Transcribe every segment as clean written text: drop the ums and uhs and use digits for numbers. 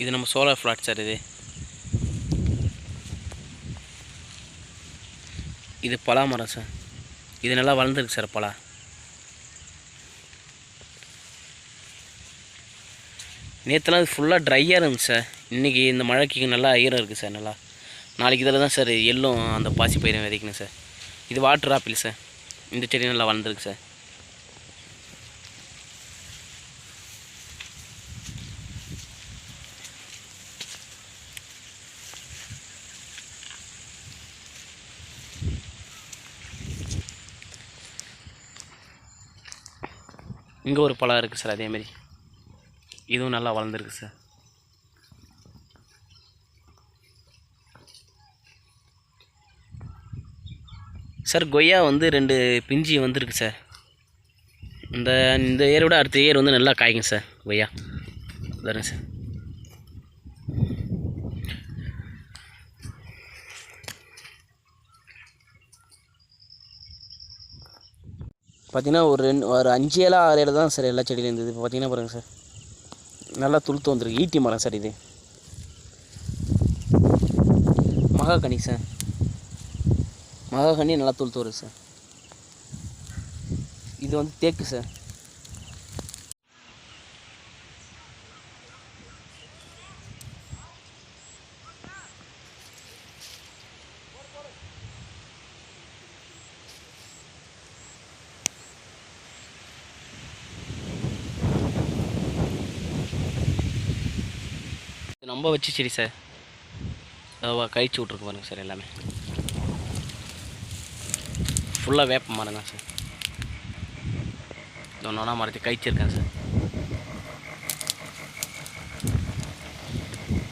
இது நம்ம solar flat sir. இது பலா மரம் சார். இது நல்லா வளர்ந்துருக்கு சார் பலா. நேற்றுலாம் இது ஃபுல்லாக ட்ரையாக இருந்துச்சு சார். இன்றைக்கி இந்த மழைக்கு நல்லா ஈரம் இருக்குது சார். நல்லா நாளைக்கு இதில் தான் சார் எள்ளும் அந்த பாசி பயிரை விதைக்கணும் சார். இது வாட்டர் ஆப்பிள் சார். இந்த செடி நல்லா வளர்ந்துருக்கு சார். இங்கே ஒரு பழம் இருக்குது சார். அதேமாரி இதுவும் நல்லா வளர்ந்துருக்கு சார். சார் கொய்யா வந்து 2 பிஞ்சி வந்துருக்கு சார். இந்த ஏரோட அடுத்த ஏர் வந்து நல்லா காய்க்கும் சார் கொய்யா. பாருங்க சார். பார்த்தீங்கன்னா ஒரு 5 இலை 6 இலை தான் சார் எல்லா செடியிலும் இருந்தது. இப்போ பார்த்தீங்கன்னா பாருங்கள் சார், நல்லா துளுத்து வந்துருக்கு. ஈட்டி மரம் சார். இது மகாகனி சார். மகாகனி நல்லா துளுத்து வருது சார். இது வந்து தேக்கு சார். நம்ம வச்சு செடி சார். கழிச்சு விட்ருக்கு பாருங்க சார். எல்லாமே ஃபுல்லாக வேப்ப மரம் தான் சார். ஒன்றா மரத்தை கழிச்சிருக்கேன் சார்.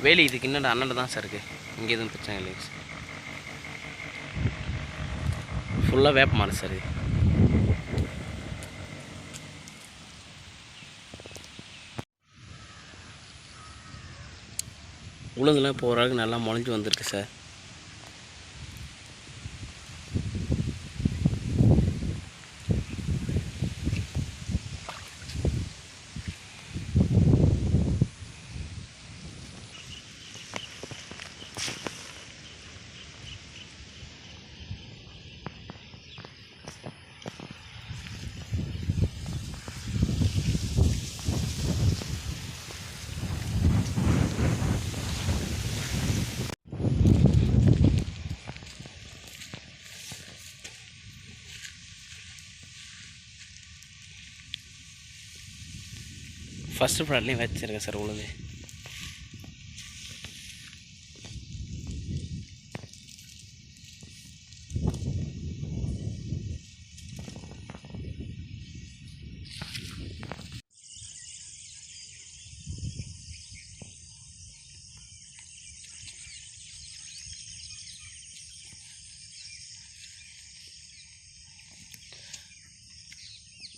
வேலி இதுக்கு இன்னும் அண்ணன் தான் சார் இருக்குது. இங்கே எதுவும் பிரச்சனை இல்லைங்க சார். ஃபுல்லாக வேப்ப மரம் சார். இது உளுந்தெல்லாம் இப்போ ஓரளவுக்கு நல்லா முளைஞ்சி வந்திருக்கு சார். ஃபஸ்ட்டு ப்ளாட்லேயும் வச்சுருக்கேன் சார் உளுந்து.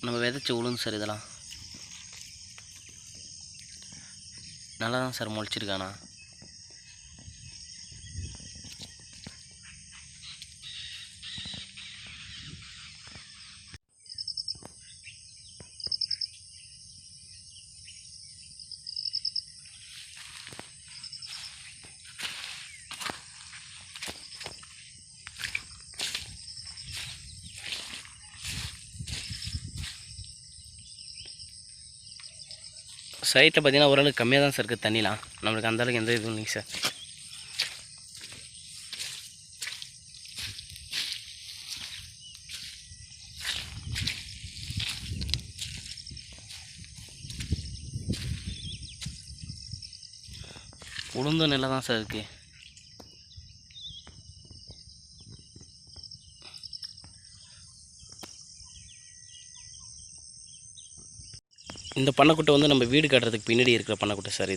நம்ம விதைச்ச உளுந்து சார். இதெல்லாம் நல்லா தான் சார் முளைச்சிருக்கானா. சைட்டில் பார்த்தீங்கன்னா ஓரளவுக்கு கம்மியாக தான் சார் இருக்குது தண்ணிலாம். நம்மளுக்கு அந்தளவுக்கு எந்த இதுவும் இல்லைங்க சார். உளுந்தும் நல்லா தான் சார் இருக்குது. இந்த பண்ணைக்குட்டை வந்து நம்ம வீடு கட்டுறதுக்கு பின்னாடி இருக்கிற பண்ணைக்குட்டை சார்.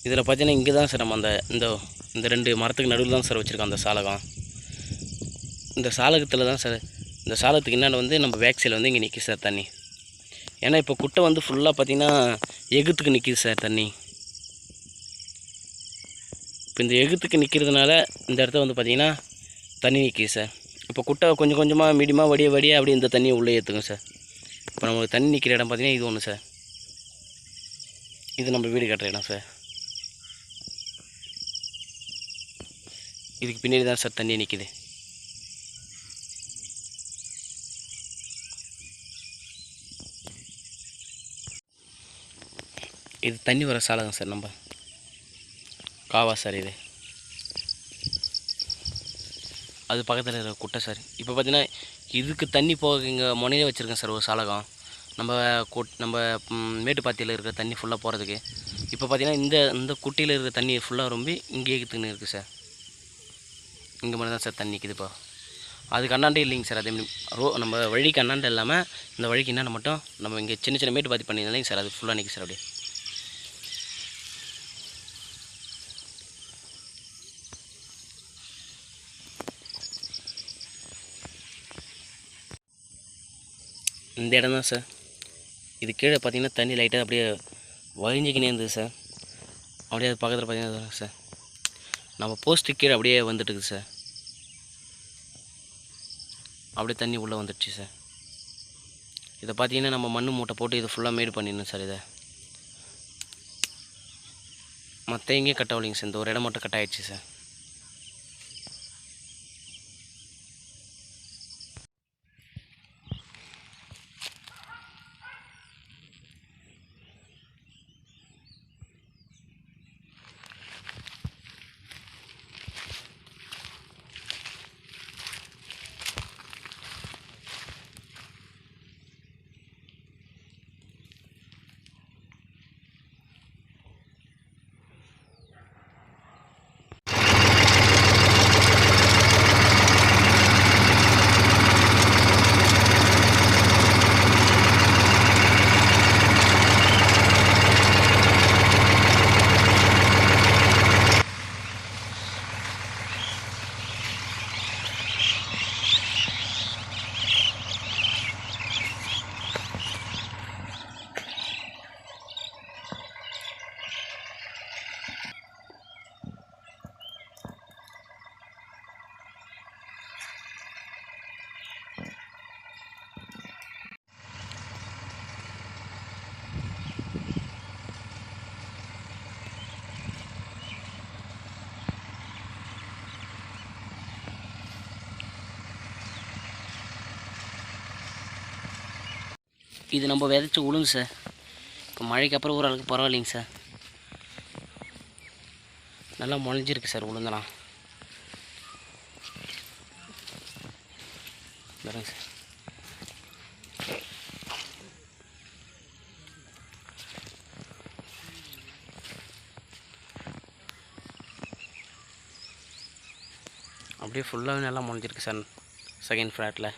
இதில் பார்த்தீங்கன்னா இங்கே தான் சார் நம்ம இந்த 2 மரத்துக்கு நடுவில் தான் சார் வச்சுருக்கோம் அந்த சாலகம். இந்த சாலகத்தில் தான் சார், இந்த சாலகத்துக்கு என்னான்னு வந்து நம்ம பேக் சைடில் வந்து இங்கே நிற்கிது சார் தண்ணி. ஏன்னா இப்போ குட்டை வந்து ஃபுல்லாக பார்த்திங்கன்னா எகுத்துக்கு நிற்கிது சார் தண்ணி. இப்போ இந்த எகுத்துக்கு நிற்கிறதுனால இந்த இடத்த வந்து பார்த்திங்கன்னா தண்ணி நிற்கிது சார். இப்போ குட்டை கொஞ்சம் கொஞ்சமாக மீடியமாக வடிய அப்படி இந்த தண்ணியை உள்ளே ஏற்றுக்கும் சார். இப்போ நமக்கு தண்ணி நிற்கிற இடம் பார்த்திங்கன்னா இது ஒன்று சார். இது நம்ம வீடு கட்டுற இடம் சார். இதுக்கு பின்னாடி தான் சார் தண்ணி நிற்கிது. இது தண்ணி வர சாலகம் சார், நம்ம காவா சார். இது அது பக்கத்தில் இருக்கிற குட்டை சார். இப்போ பார்த்தீங்கன்னா இதுக்கு தண்ணி போக இங்கே முனையே வச்சுருக்கேன் சார் ஒரு சாலகம். நம்ம மேட்டுப்பாத்தியில் இருக்கிற தண்ணி ஃபுல்லாக போகிறதுக்கு. இப்போ பார்த்தீங்கன்னா இந்த குட்டியில் இருக்கிற தண்ணி ஃபுல்லாக ரொம்ப இங்கேயே தின்னு இருக்குது சார். இங்கே மட்டும் தான் சார் தண்ணி நிற்கிது. இப்போ அதுக்கு அண்ணாண்டே இல்லைங்க சார். அதேமாதிரி நம்ம வழிக்கு அண்ணாண்டை இல்லாமல் இந்த வழிக்கு என்னென்ன மட்டும் நம்ம இங்கே சின்ன சின்ன மேட்டுப்பாத்தி பண்ணியிருந்தேங்க சார், அது ஃபுல்லாக நிற்கி சார். அப்படியே இந்த இடம் தான் சார். இது கீழே பார்த்தீங்கன்னா தண்ணி லைட்டாக அப்படியே வழிஞ்சிக்கினே இருந்தது சார். அப்படியே அது பக்கத்தில் பார்த்தீங்கன்னா சார் நம்ம போஸ்ட்டு கீழே அப்படியே வந்துட்டுருக்குது சார். அப்படியே தண்ணி உள்ளே வந்துடுச்சு சார். இதை பார்த்தீங்கன்னா நம்ம மண் மூட்டை போட்டு இதை ஃபுல்லாக மேடு பண்ணிடணும் சார். இதை மற்ற எங்கேயும் கட் ஆகலைங்க சார், இந்த ஒரு இடம் மட்டும் கட் ஆகிடுச்சு சார். இது நம்ம விதைச்சி உளுந்து சார். இப்போ மழைக்கு அப்புறம் ஓரளவுக்கு பரவாயில்லைங்க சார். நல்லா முளைஞ்சிருக்கு சார் உளுந்தலாம். வரேங்க சார். அப்படியே ஃபுல்லாகவே நல்லா முளைஞ்சிருக்கு சார் செகண்ட் ஃப்ளாட்டில்.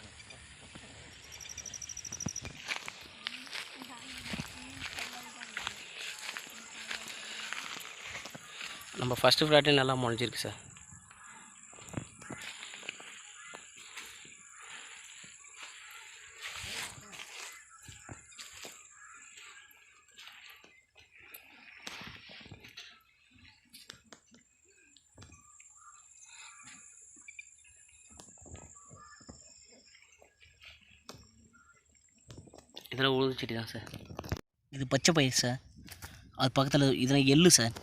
நம்ம ஃபஸ்ட்டு ஃப்ளாட்டே நல்லா முளைஞ்சிருக்கு சார். இதெல்லாம் உழுது செடி தான் சார். இது பச்சை பயிர் சார். அது பக்கத்தில் இதெல்லாம் எள்ளு சார்.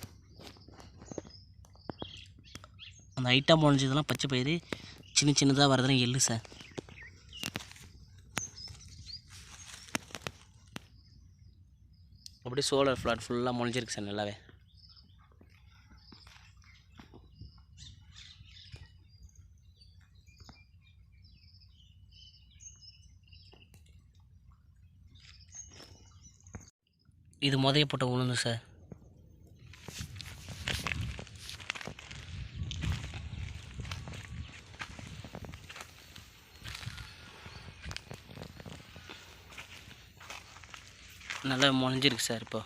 அந்த ஹைட்டாக முளைஞ்சதெல்லாம் பச்சை பயிர், சின்ன சின்னதாக வரதெல்லாம் எள்ளு சார். அப்படியே சோலார் ஃப்ளாட் ஃபுல்லாக முளைஞ்சிருக்கு சார் நல்லாவே. இது முதைய போட்ட உளுந்து சார். நல்லா முளைஞ்சிருக்கு சார். இப்போ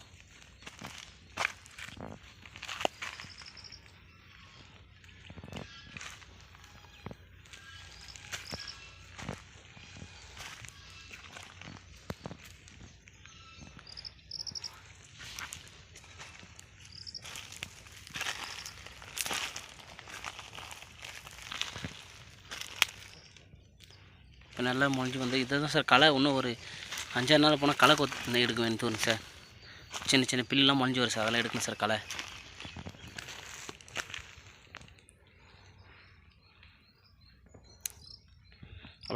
நல்லா முளைஞ்சி வந்து இதுதான் சார் களை. இன்னும் ஒரு 5-6 நாள் போனால் களை கொத்து எடுக்க வேண்டியது வரும் சார். சின்ன சின்ன பில்லாம் முளைஞ்சி வரும் சார், அதெல்லாம் எடுக்கணும் சார் களை.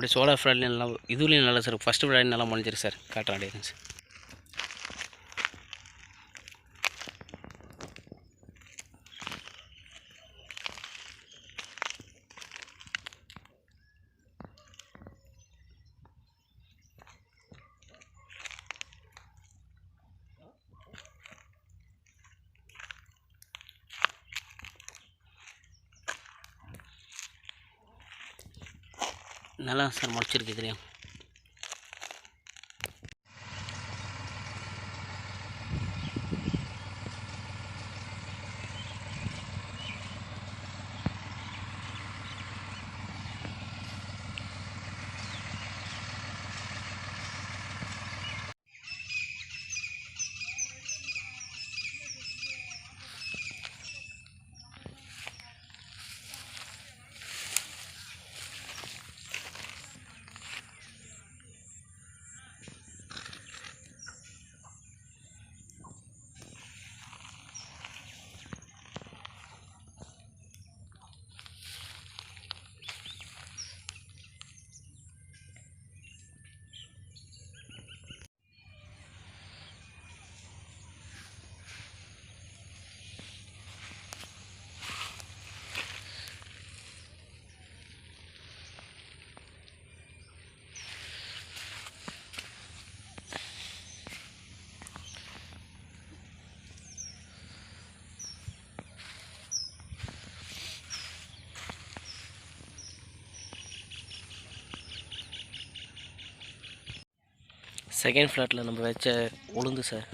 அப்படி சோலார் ஃப்ளாட்லேயும் நல்லா இதுலேயும் நல்லா சார் ஃபஸ்ட்டு ஃப்ளாட் நல்லா முடிஞ்சிருக்கு சார் காட்டுறேன் அப்படியே சார். நல்லா சார் முடிச்சிருக்கு இதுலேயும். செகண்ட் ஃப்ளாட்டில் நம்ம வச்ச உளுந்து சார்.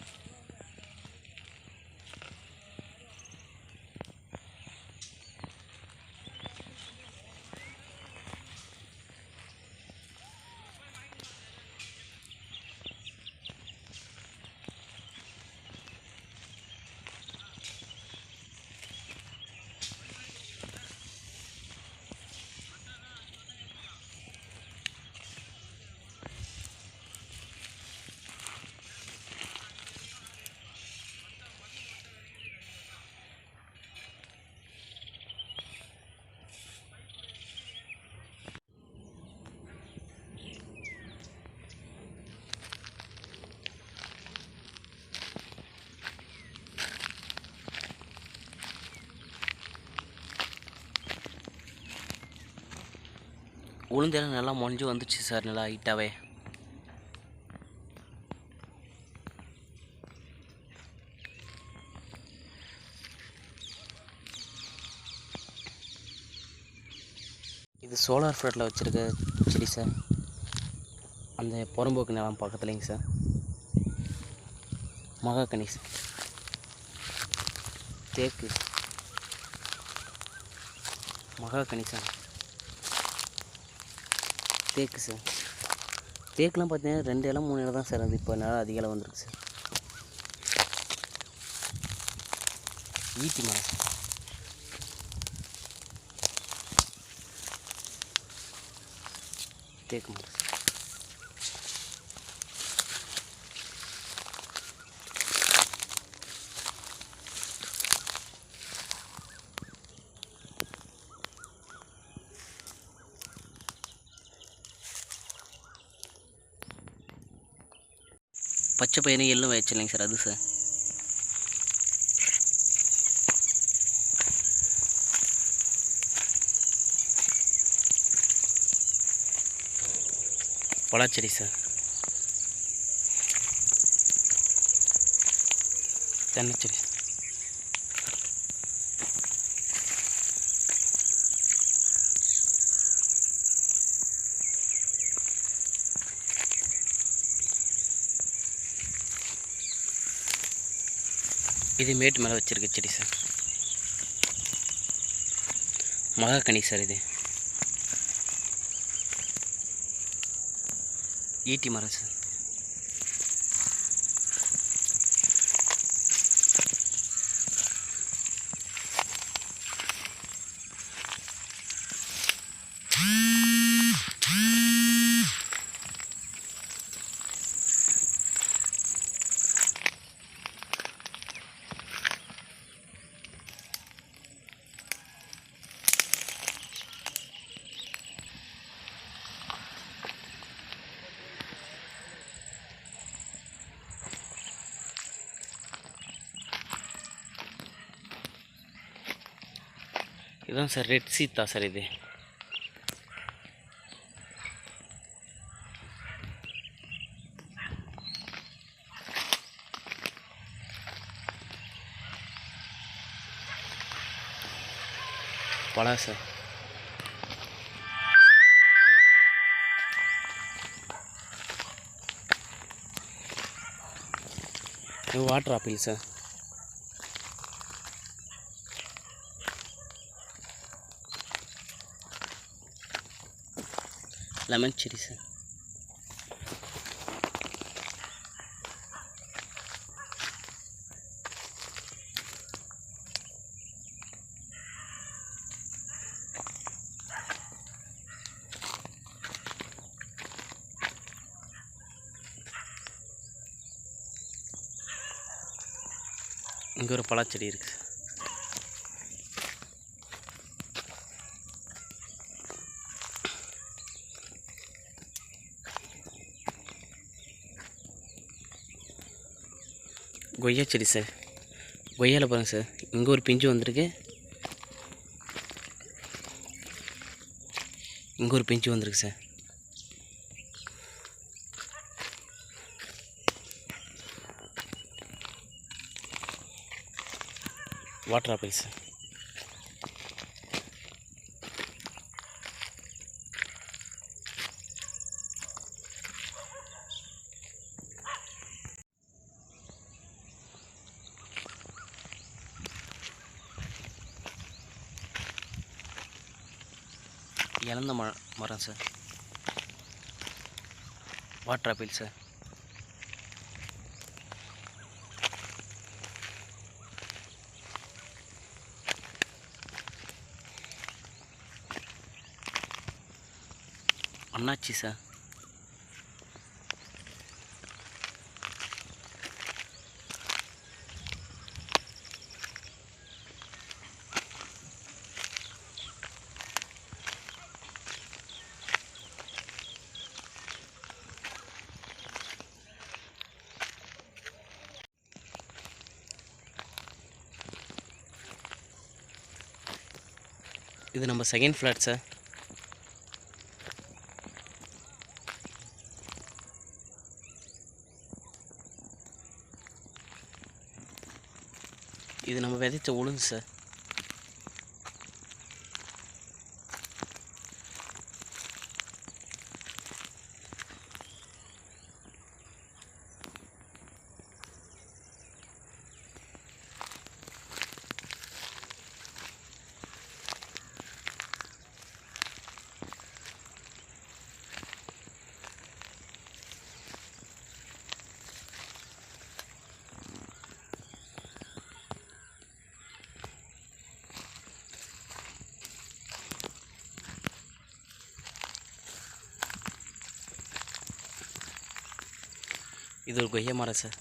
உளுந்தெல்லாம் நல்லா மொஞ்சு வந்துச்சு சார், நல்லா ஹைட்டாகவே. இது சோலார் ஃப்ளாட்டில் வச்சுருக்க செடி சார். அந்த புறம்போக்கு நிலம் பக்கத்துலேங்க சார். மகாகனி சார், தேக்கு, மகாகனி சார், தேக்கு சார். தேக்குலாம் பார்த்தீங்கன்னா 2 இலை 3 இலை தான் சார். அது இப்போ நல்லா அதிக இலை வந்துருக்கு சார். ஈட்டி மரம் சார். தேக்கு மரம் சார். பச்சை பயிறு எள்ளும் வச்சிடலைங்க சார், அது சார். பலாச்செடி சார். தென்னைச்செடி. இது மேட்டு மேலே வச்சுருக்க செடி சார். மகாகனி சார். இது ஈட்டி மரம் சார். இதுதான் சார் ரெட் சீத்தா சார் இது. பலா சார். இது வாட்டர் ஆப்பிள் சார். லெமன் செரி சார். இங்கே ஒரு பழச்செடி இருக்குது. கொய்யா செடி சார். கொய்யாவில் பாருங்கள் சார், இங்கே ஒரு பிஞ்சு வந்திருக்கு, இங்கே ஒரு பிஞ்சு வந்திருக்கு சார். Water apple sir. இழந்த மரம் சார். Water apple sir. அண்ணாச்சி சார். இது நம்ம செகண்ட் ஃப்ளாட் சார். இது நம்ம விதைச்ச உளுந்து சார். இது ஒரு கொய்யா மரம் சார்.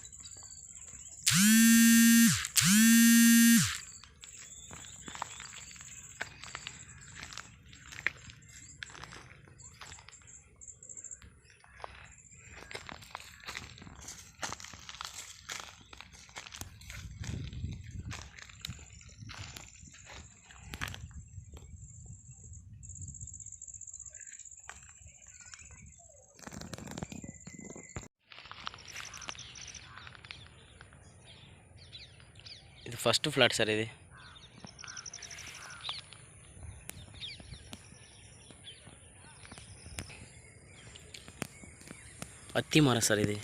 இது ஃபஸ்ட்டு ஃப்ளாட் சார். இது அத்தி மரம் சார். இது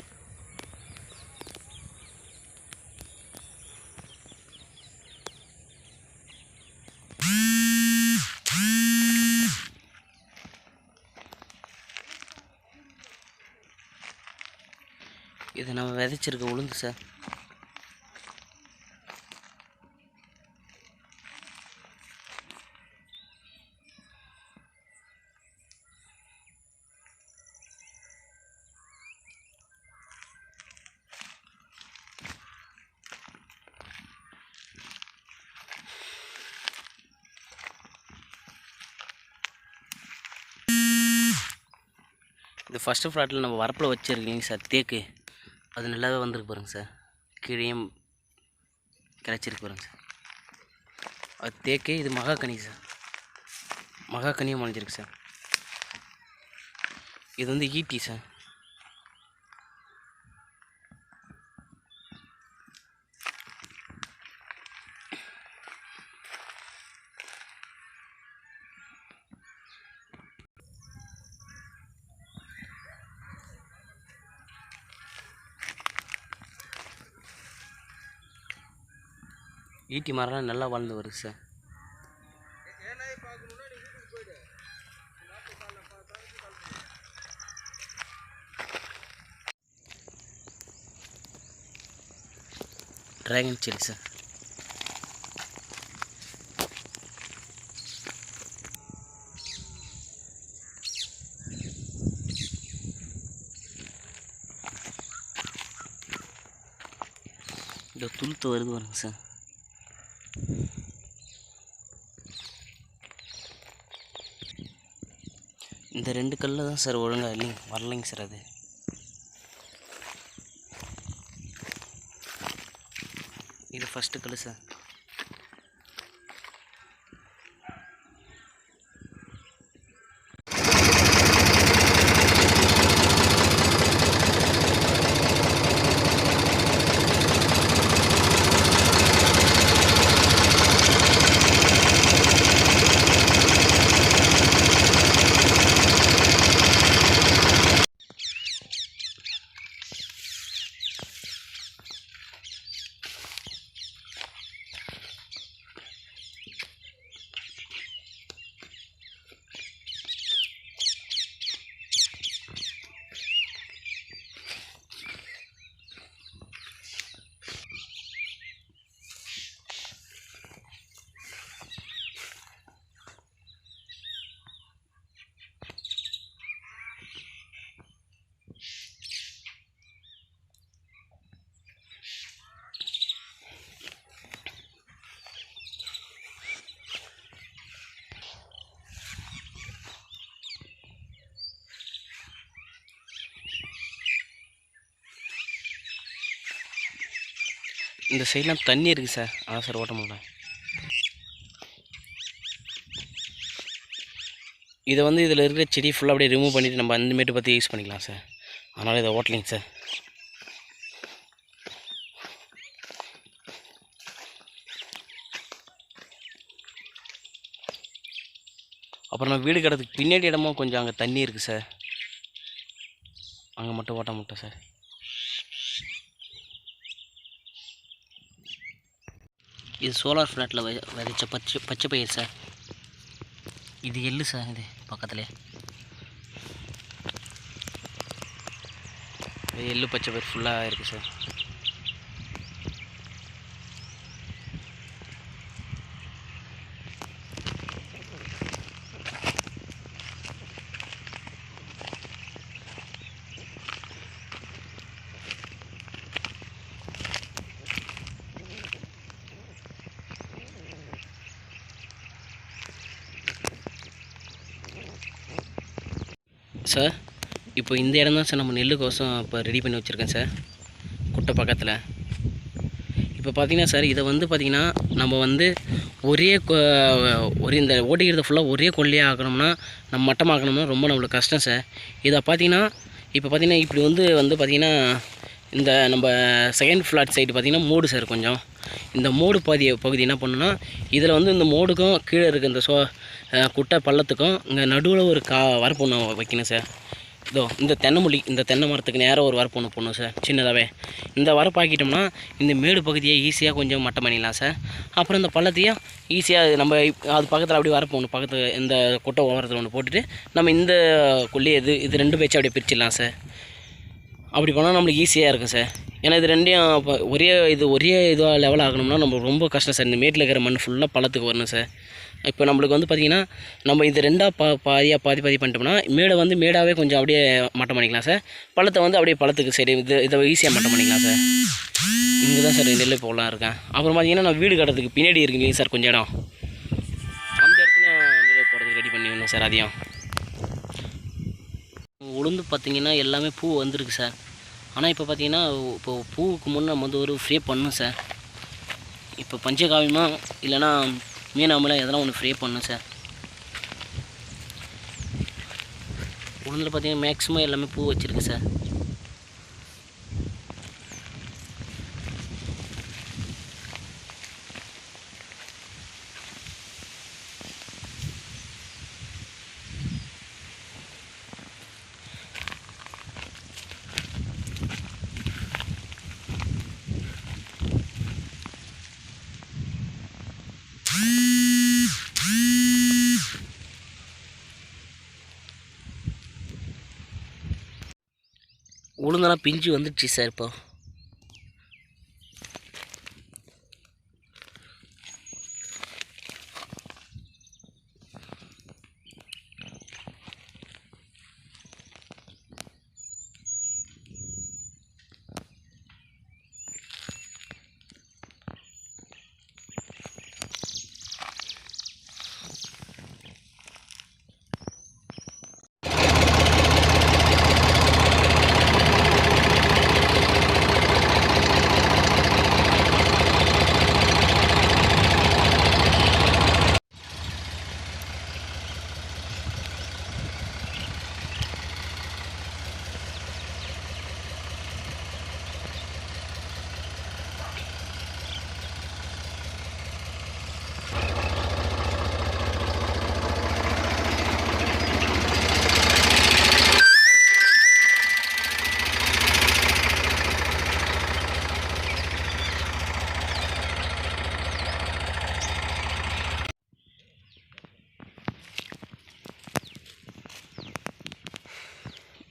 இது நம்ம விதைச்சிருக்க உளுந்து சார். இது ஃபஸ்ட்டு ஃப்ளாட்டில் நம்ம வரப்பில் வச்சுருக்கீங்க சார் தேக்கு. அது நல்லாவே வந்திருக்கு பாருங்கள் சார். கீழேயும் கிடச்சிருக்கு பாருங்கள் சார். அது தேக்கு. இது மகாகனி சார். மகாக்கனியாக முளைஞ்சிருக்கு சார். இது வந்து ஈட்டி சார். ஈட்டி மரம்லாம் நல்லா வளர்ந்து வருது சார். ட்ராகன் செடி சார். இந்த துளுத்து வருது பாருங்க சார். இந்த 2 கல்லில் தான் சார் ஒழுங்காக இல்லைங்க வரலைங்க சார். அது இது ஃபஸ்ட்டு கல் சார். இந்த சைட்லாம் தண்ணி இருக்குது சார். அதான் சார் ஓட்ட முடியல. இதை வந்து இதில் இருக்கிற செடி ஃபுல்லாக அப்படியே ரிமூவ் பண்ணிவிட்டு நம்ம அந்த மேட்டு பார்த்து யூஸ் பண்ணிக்கலாம் சார். அதனால் இதை ஓட்டலிங்க சார். அப்புறம் நான் வீடு கட்டுறதுக்கு பின்னாடி இடமும் கொஞ்சம் அங்கே தண்ணி இருக்குது சார். அங்கே மட்டும் ஓட்ட மாட்டோம் சார். இது சோலார் ஃப்ளாட்டில் விதைச்ச பச்சை பயிர் சார். இது எள்ளு சார். இது பக்கத்துலேயே எள்ளு பச்சை பயிர் ஃபுல்லாக இருக்குது சார். சார் இப்போ இந்த இடம் தான் சார் நம்ம நெல்லுக்கோசம் இப்போ ரெடி பண்ணி வச்சுருக்கேன் சார். குட்டை பக்கத்தில் இப்போ பார்த்திங்கன்னா சார், இதை வந்து பார்த்திங்கன்னா நம்ம வந்து ஒரே இந்த ஓட்டிக்கிறத ஃபுல்லாக ஒரே கொல்லையாக ஆக்கணும்னா, நம்ம மட்டமாக்கணும்னா ரொம்ப நம்மளுக்கு கஷ்டம் சார். இதை பார்த்திங்கன்னா இப்போ பார்த்திங்கன்னா இப்படி வந்து பார்த்திங்கன்னா இந்த நம்ம செகண்ட் ஃப்ளாட் சைடு பார்த்திங்கன்னா மோடு சார். கொஞ்சம் இந்த மோடு பகுதி என்ன பண்ணுன்னா, இதில் வந்து இந்த மோடுக்கும் கீழே இருக்க இந்த குட்டை பள்ளத்துக்கும் இங்கே நடுவில் ஒரு வரப்பு ஒன்று வைக்கணும் சார். இதோ இந்த தென்னை மரத்துக்கு நேராக ஒரு வரப்பு ஒன்று போடணும் சார், சின்னதாகவே. இந்த வரப்பு ஆக்கிட்டோம்னா இந்த மேடு பகுதியை ஈஸியாக கொஞ்சம் மட்டம் பண்ணிடலாம் சார். அப்புறம் இந்த பள்ளத்தையும் ஈஸியாக நம்ம அது பக்கத்தில் அப்படியே வரப்பு ஒன்று பக்கத்தில் இந்த குட்டை ஓரத்தில் ஒன்று போட்டுட்டு நம்ம இந்த கொல்லியை இது 2 பேச்சு அப்படியே பிரிச்சிடலாம் சார். அப்படி பண்ணால் நம்மளுக்கு ஈஸியாக இருக்கும் சார். ஏன்னா இது ரெண்டையும் இப்போ ஒரே இதுவாக லெவல் ஆகணும்னா நம்ம ரொம்ப கஷ்டம் சார். இந்த மேட்டில் இருக்கிற மண் ஃபுல்லாக பள்ளத்துக்கு வரணும் சார். இப்போ நம்மளுக்கு வந்து பார்த்திங்கன்னா நம்ம இது 2ஆக பாதி பண்ணிட்டோம்னா மேடை வந்து மேடாகவே கொஞ்சம் அப்படியே மட்டம் பண்ணிக்கலாம் சார். பள்ளத்தை வந்து அப்படியே பள்ளத்துக்கு சரி இதை ஈஸியாக மட்டம் பண்ணிக்கலாம் சார். இங்கே தான் சார் நெல் போடலாம் இருக்கேன். அப்புறம் பார்த்திங்கன்னா நான் வீடு கட்டுறதுக்கு பின்னாடி இருக்குங்க சார் கொஞ்சம் இடம், அந்த இடத்துல நெல் போடுறதுக்கு ரெடி பண்ணிடணும் சார். அதையும் உளுந்து பார்த்திங்கன்னா எல்லாமே பூ வந்துருக்கு சார். ஆனால் இப்போ பார்த்திங்கன்னா இப்போ பூவுக்கு முன்னே நம்ம வந்து ஒரு ஃப்ரே பண்ணணும் சார். இப்போ பஞ்சகாவியமாக இல்லைனா மீனாமலாம் எதனா ஒன்று ஃப்ரே பண்ணணும் சார். உளுந்தில் பார்த்தீங்கன்னா மேக்ஸிமம் எல்லாமே பூ வச்சுருக்கு சார். உளுந்தெல்லாம் பிஞ்சு வந்துடுச்சு சார். இப்போ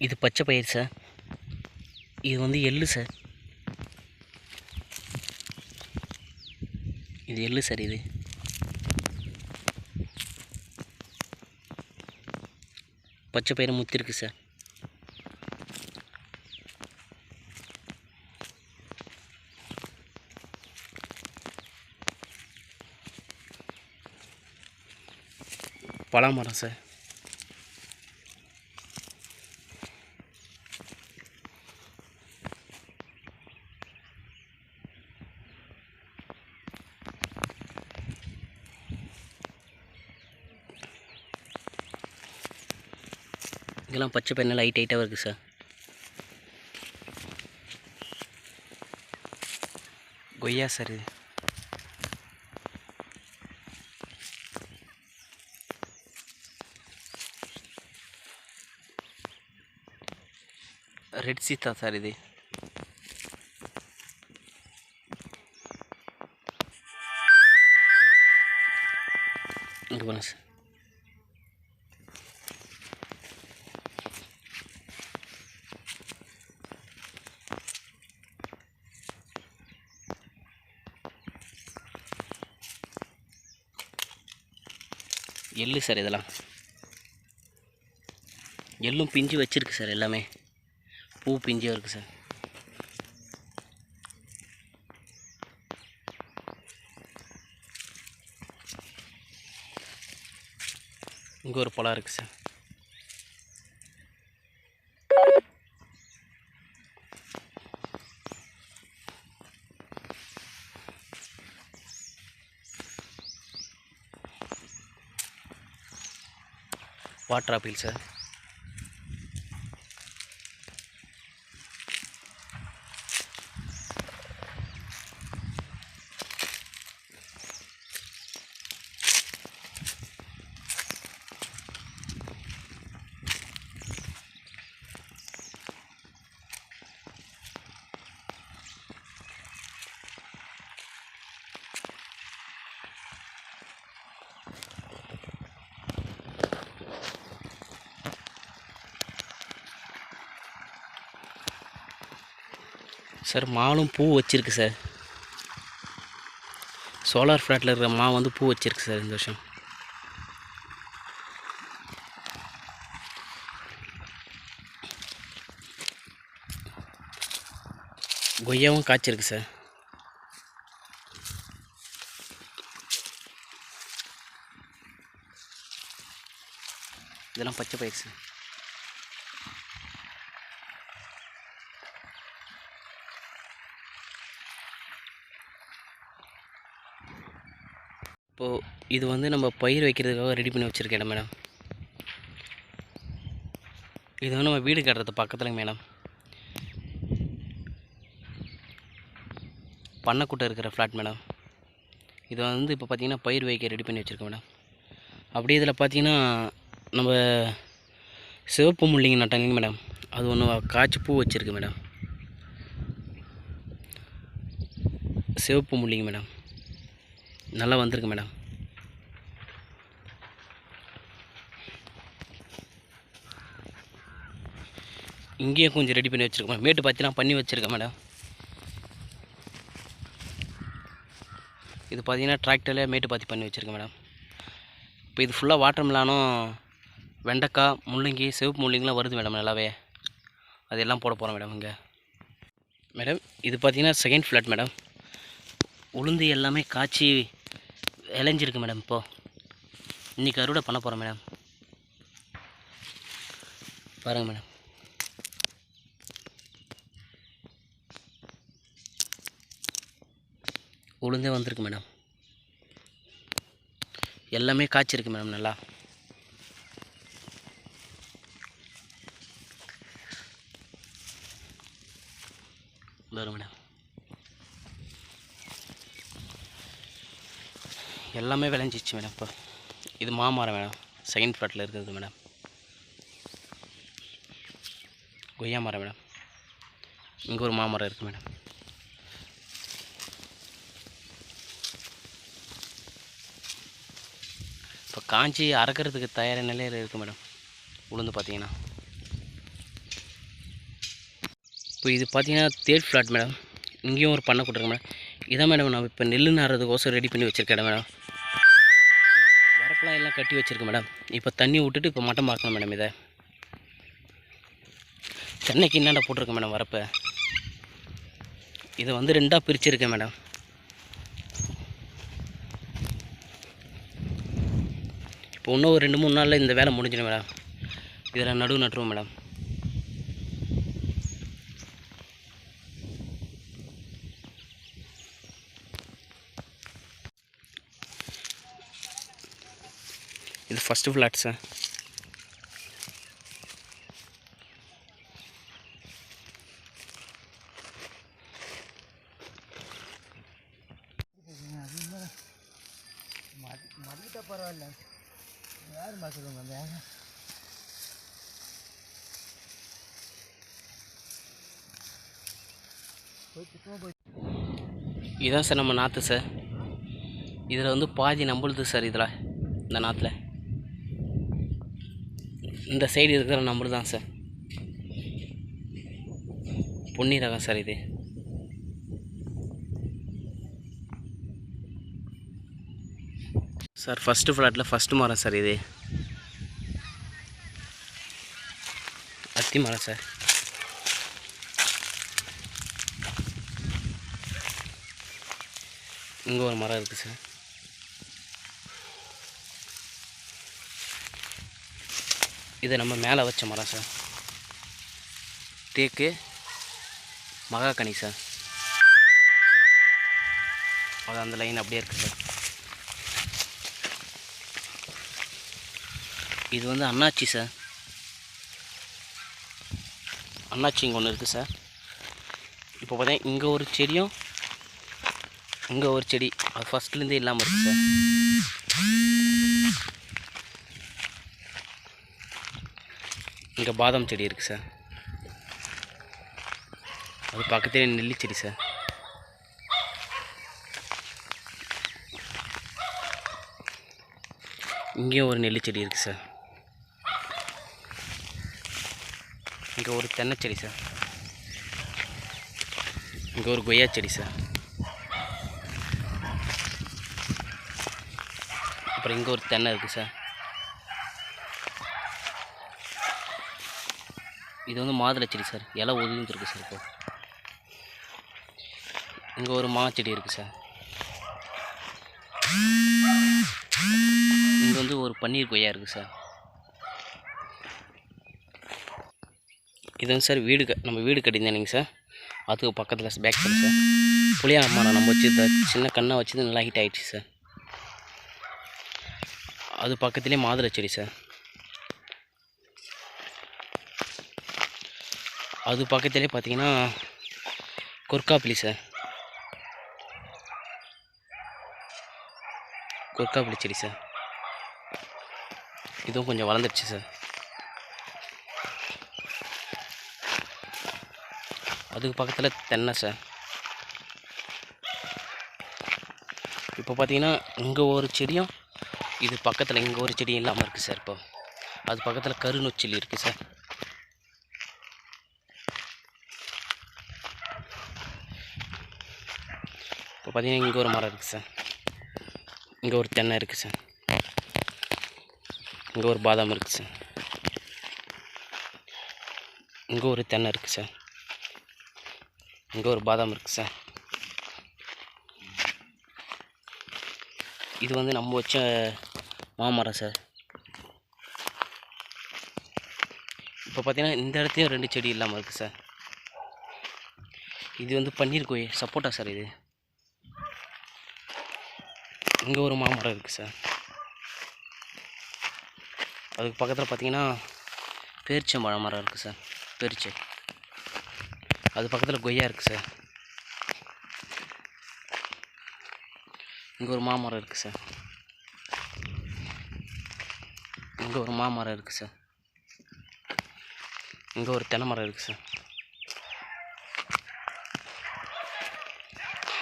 இது பச்சை பயிர் சார். இது வந்து எள்ளு சார். இது எள்ளு சார். இது பச்சை பயிர் முத்திருக்கு சார். பலாமரம் சார். இதெல்லாம் பச்சை பயிர் லைட் ஹைட்டாக இருக்குது சார். கொய்யா சார். இது ரெட் சீத்தா சார். இது இங்கே பாருங்க சார். எள்ளு சார். இதெல்லாம் எள்ளும் பிஞ்சு வச்சுருக்கு சார். எல்லாமே பூ பிஞ்சாக இருக்குது சார். இங்கே ஒரு பழம் இருக்குது sir. Water apple sir. Sir மாலும் பூ வச்சிருக்கு சார். சோலார் ஃப்ளாட்டில் இருக்கிற மா வந்து பூ வச்சிருக்கு சார் இந்த வருஷம். கொய்யாவும் காய்ச்சிருக்கு சார். இதெல்லாம் பச்சை பயிர் சார். இப்போது இது வந்து நம்ம பயிர் வைக்கிறதுக்காக ரெடி பண்ணி வச்சுருக்கேன் மேடம். இது வந்து நம்ம வீடு கட்டுறது பக்கத்துலங்க மேடம். பண்ணைக்குட்டை இருக்கிற ஃப்ளாட் மேடம். இது வந்து இப்போ பார்த்திங்கன்னா பயிர் வைக்க ரெடி பண்ணி வச்சுருக்கேன் மேடம். அப்படியே இதில் பார்த்திங்கன்னா நம்ம சிவப்பு முள்ளிங்க நட்டாங்க மேடம். அது ஒன்று காய்ச்சி பூ வச்சுருக்கு மேடம். சிவப்பு முள்ளிங்க மேடம் நல்லா வந்திருக்கு மேடம். இங்கேயும் கொஞ்சம் ரெடி பண்ணி வச்சுருக்கேன். மேட்டு பார்த்தீங்கன்னா பண்ணி வச்சுருக்கேன் மேடம். இது பார்த்தீங்கன்னா டிராக்டரில் மேட்டு பாத்தி பண்ணி வச்சுருக்கேன் மேடம். இப்போ இது ஃபுல்லாக வாட்டர் மெலானும் வெண்டைக்காய் முள்ளங்கி சிவப்பு முள்ளங்கிலாம் வருது மேடம் நல்லாவே. அதெல்லாம் போட போகிறோம் மேடம். இங்கே மேடம் இது பார்த்தீங்கன்னா செகண்ட் ஃப்ளாட் மேடம். உளுந்து எல்லாமே காய்ச்சி விளைஞ்சிருக்கு மேடம். இப்போது இன்றைக்கி அறுவடை பண்ண போகிறோம் மேடம். பாருங்கள் மேடம். உளுந்தே வந்திருக்கு மேடம். எல்லாமே காய்ச்சிருக்கு மேடம் நல்லா. வரும் மேடம். எல்லாமே விளைஞ்சிச்சு மேடம். இப்போ இது மாமரம் மேடம். செகண்ட் ஃப்ளாட்டில் இருக்கிறது மேடம். கொய்யா மரம் மேடம். இங்கே ஒரு மாமரம் இருக்குது மேடம். இப்போ காஞ்சி அறக்கிறதுக்கு தயாரான நிலையில் இருக்குது மேடம். உளுந்து பார்த்தீங்கன்னா இப்போ இது பார்த்தீங்கன்னா தேர்ட் ஃப்ளாட் மேடம். இங்கேயும் ஒரு பண்ணை கொடுத்துருங்க மேடம். இதான் மேடம் நான் இப்போ நெல் நடுறதுக்கோசம் ரெடி பண்ணி வச்சுருக்கேன் மேடம். வரப்பெலாம் எல்லாம் கட்டி வச்சுருக்கேன் மேடம். இப்போ தண்ணி விட்டுட்டு இப்போ மட்டம் பார்க்கணும் மேடம். இதை தென்னைக்கு என்னென்ன போட்டிருக்கேன் மேடம் வரப்போ. இதை வந்து ரெண்டாக பிரிச்சுருக்கேன் மேடம். இப்போ இன்னும் ஒரு 2-3 நாளில் இந்த வேலை முடிஞ்சிடும் மேடம். இதில் நடுவு நட்டுருவோம் மேடம். இது ஃபஸ்ட்டு ஃப்ளாட் சார். மடிக்கிட்ட பரவாயில்ல. யார் மாற்றுவாங்க அந்த இதுதான் சார் நம்ம நாற்று சார். இதில் வந்து பாதி நம்பளுது சார். இதில் இந்த நாற்றுல இந்த சைடு இருக்கிற நம்பர் தான் சார். பொன்னி ரகம் சார் இது. சார் ஃபஸ்ட்டு ஃப்ளாட்டில் ஃபஸ்ட்டு மரம் சார். இது அத்தி மரம் சார். இங்கே ஒரு மரம் இருக்குது சார். இது நம்ம மேலே வச்ச மரம் சார். தேக்கு மகாகனி சார். அது அந்த லைன் அப்படியே இருக்குது சார். இது வந்து அண்ணாச்சி சார். அண்ணாச்சி இங்கே ஒன்று இருக்குது சார். இப்போ பார்த்தீங்கன்னா இங்கே ஒரு செடியும் இங்கே ஒரு செடி அது ஃபஸ்ட்லேருந்தே இல்லாமல் இருக்குது சார். இங்கே பாதாம் செடி இருக்குது சார். அது பக்கத்துலேயே நெல்லி செடி சார். இங்கேயும் ஒரு நெல்லி செடி இருக்குது சார். இங்கே ஒரு தென்னை செடி சார். இங்கே ஒரு கொய்யா செடி சார். அப்புறம் இங்கே ஒரு தென்னை இருக்குது சார். இது வந்து மாதுளை செடி சார். இலை ஒதுங்கிருக்கு சார். இப்போ இங்கே ஒரு மா செடி இருக்குது சார். இங்கே வந்து ஒரு பன்னீர் கொய்யா இருக்குது சார். இது வந்து சார் நம்ம வீடு கட்டியிருந்தேனுங்க சார். அதுக்கு பக்கத்தில் பேக் சைடு சார் புளியா மரம் நம்ம வச்சு சின்ன கண்ணை வச்சு நல்லா ஹீட் ஆகிடுச்சு சார். அது பக்கத்துலேயே மாதுளை செடி சார். அது பக்கத்துலேயே பார்த்தீங்கன்னா கொர்க்காப்புளி சார், கொர்க்காப்புளி செடி சார். இதுவும் கொஞ்சம் வளர்ந்துடுச்சு சார். அதுக்கு பக்கத்தில் தென்னை சார். இப்போ பார்த்தீங்கன்னா இங்கே ஒரு செடியும் இது பக்கத்தில் இங்கே ஒரு செடியும் இல்லாமல் இருக்குது சார். இப்போ அது பக்கத்தில் கருநொச்சிலி இருக்குது சார். இப்போ பார்த்தீங்கன்னா இங்கே ஒரு மரம் இருக்குது சார். இங்கே ஒரு தென்னை இருக்குது சார். இங்கே ஒரு பாதாம் இருக்குது சார். இங்கே ஒரு தென்னை இருக்குது சார். இங்கே ஒரு பாதாம் இருக்குது சார். இது வந்து நம்ம வச்ச மாமரம் சார். இப்போ பார்த்தீங்கன்னா இந்த இடத்தையும் 2 செடி இல்லாமல் இருக்குது சார். இது வந்து பன்னீர் கோழி சப்போட்டா சார். இது இங்கே ஒரு மாமரம் இருக்குது சார். அதுக்கு பக்கத்தில் பார்த்தீங்கன்னா பேரிச்சம்பழம் மரம் இருக்குது சார். பேரிச்சை. அது பக்கத்தில் கொய்யா இருக்குது சார். இங்கே ஒரு மாமரம் இருக்குது சார். இங்கே ஒரு மாமரம் இருக்குது சார். இங்கே ஒரு தென்னை மரம் இருக்குது சார்.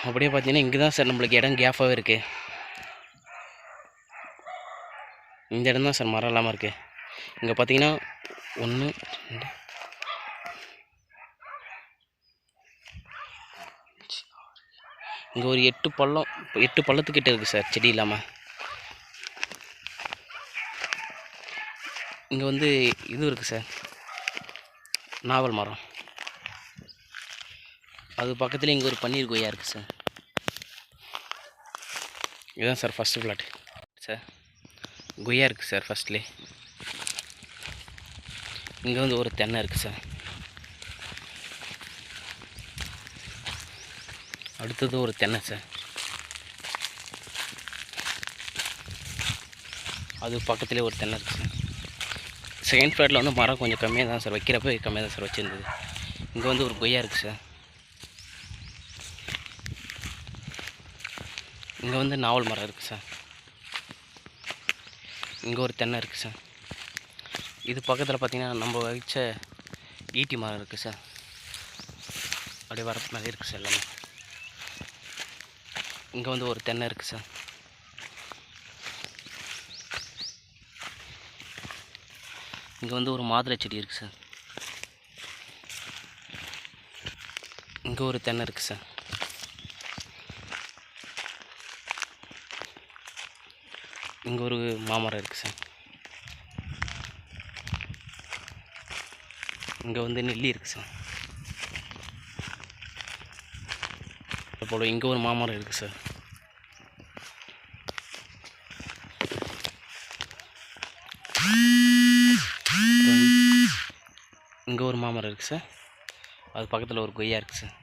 அப்படியே பார்த்தீங்கன்னா இங்கே தான் சார் நம்மளுக்கு இடம் கேஃபாகவே இருக்குது. இந்த இடம் தான் சார் மரம் இல்லாமல் இருக்குது. இங்கே பார்த்தீங்கன்னா 1 2 இங்கே ஒரு 8 பள்ளத்துக்கிட்ட இருக்குது சார் செடி இல்லாமல். இங்கே வந்து இது இருக்குது சார், நாவல் மரம். அது பக்கத்தில் இங்கே ஒரு பன்னீர் கொய்யா இருக்குது சார். இதுதான் சார் ஃபஸ்ட்டு பிளாட் சார். கொய்யா இருக்குது சார் ஃபஸ்ட்லேயே. இங்கே வந்து ஒரு தென்னை இருக்குது சார். அடுத்தது ஒரு தென்னை சார். அது பக்கத்துலேயே ஒரு தென்னை இருக்குது சார். செகண்ட் ஃப்ளாட்டில் வந்து மரம் கொஞ்சம் கம்மியாக தான் சார், வைக்கிறப்ப கம்மியாக தான் சார் வச்சுருந்தது. இங்கே வந்து ஒரு கொய்யா இருக்குது சார். இங்கே வந்து நாவல் மரம் இருக்குது சார். இங்கே ஒரு தென்னை இருக்குது சார். இது பக்கத்தில் பார்த்திங்கன்னா நம்ம வச்ச ஈட்டி மரம் இருக்குது சார். அப்படியே வரப்பு மேலே இருக்குது சார் எல்லாமே. இங்கே வந்து ஒரு தென்னை இருக்குது சார். இங்கே வந்து ஒரு மாதுளை செடி இருக்குது சார். இங்கே ஒரு தென்னை இருக்குது சார். இங்கே ஒரு மாமரம் இருக்குது சார். இங்கே வந்து நெல்லி இருக்குது சார். போல் இங்கே ஒரு மாமரம் இருக்குது சார். இங்கே ஒரு மாமரம் இருக்குது சார். அது பக்கத்தில் ஒரு கொய்யா இருக்குது சார்.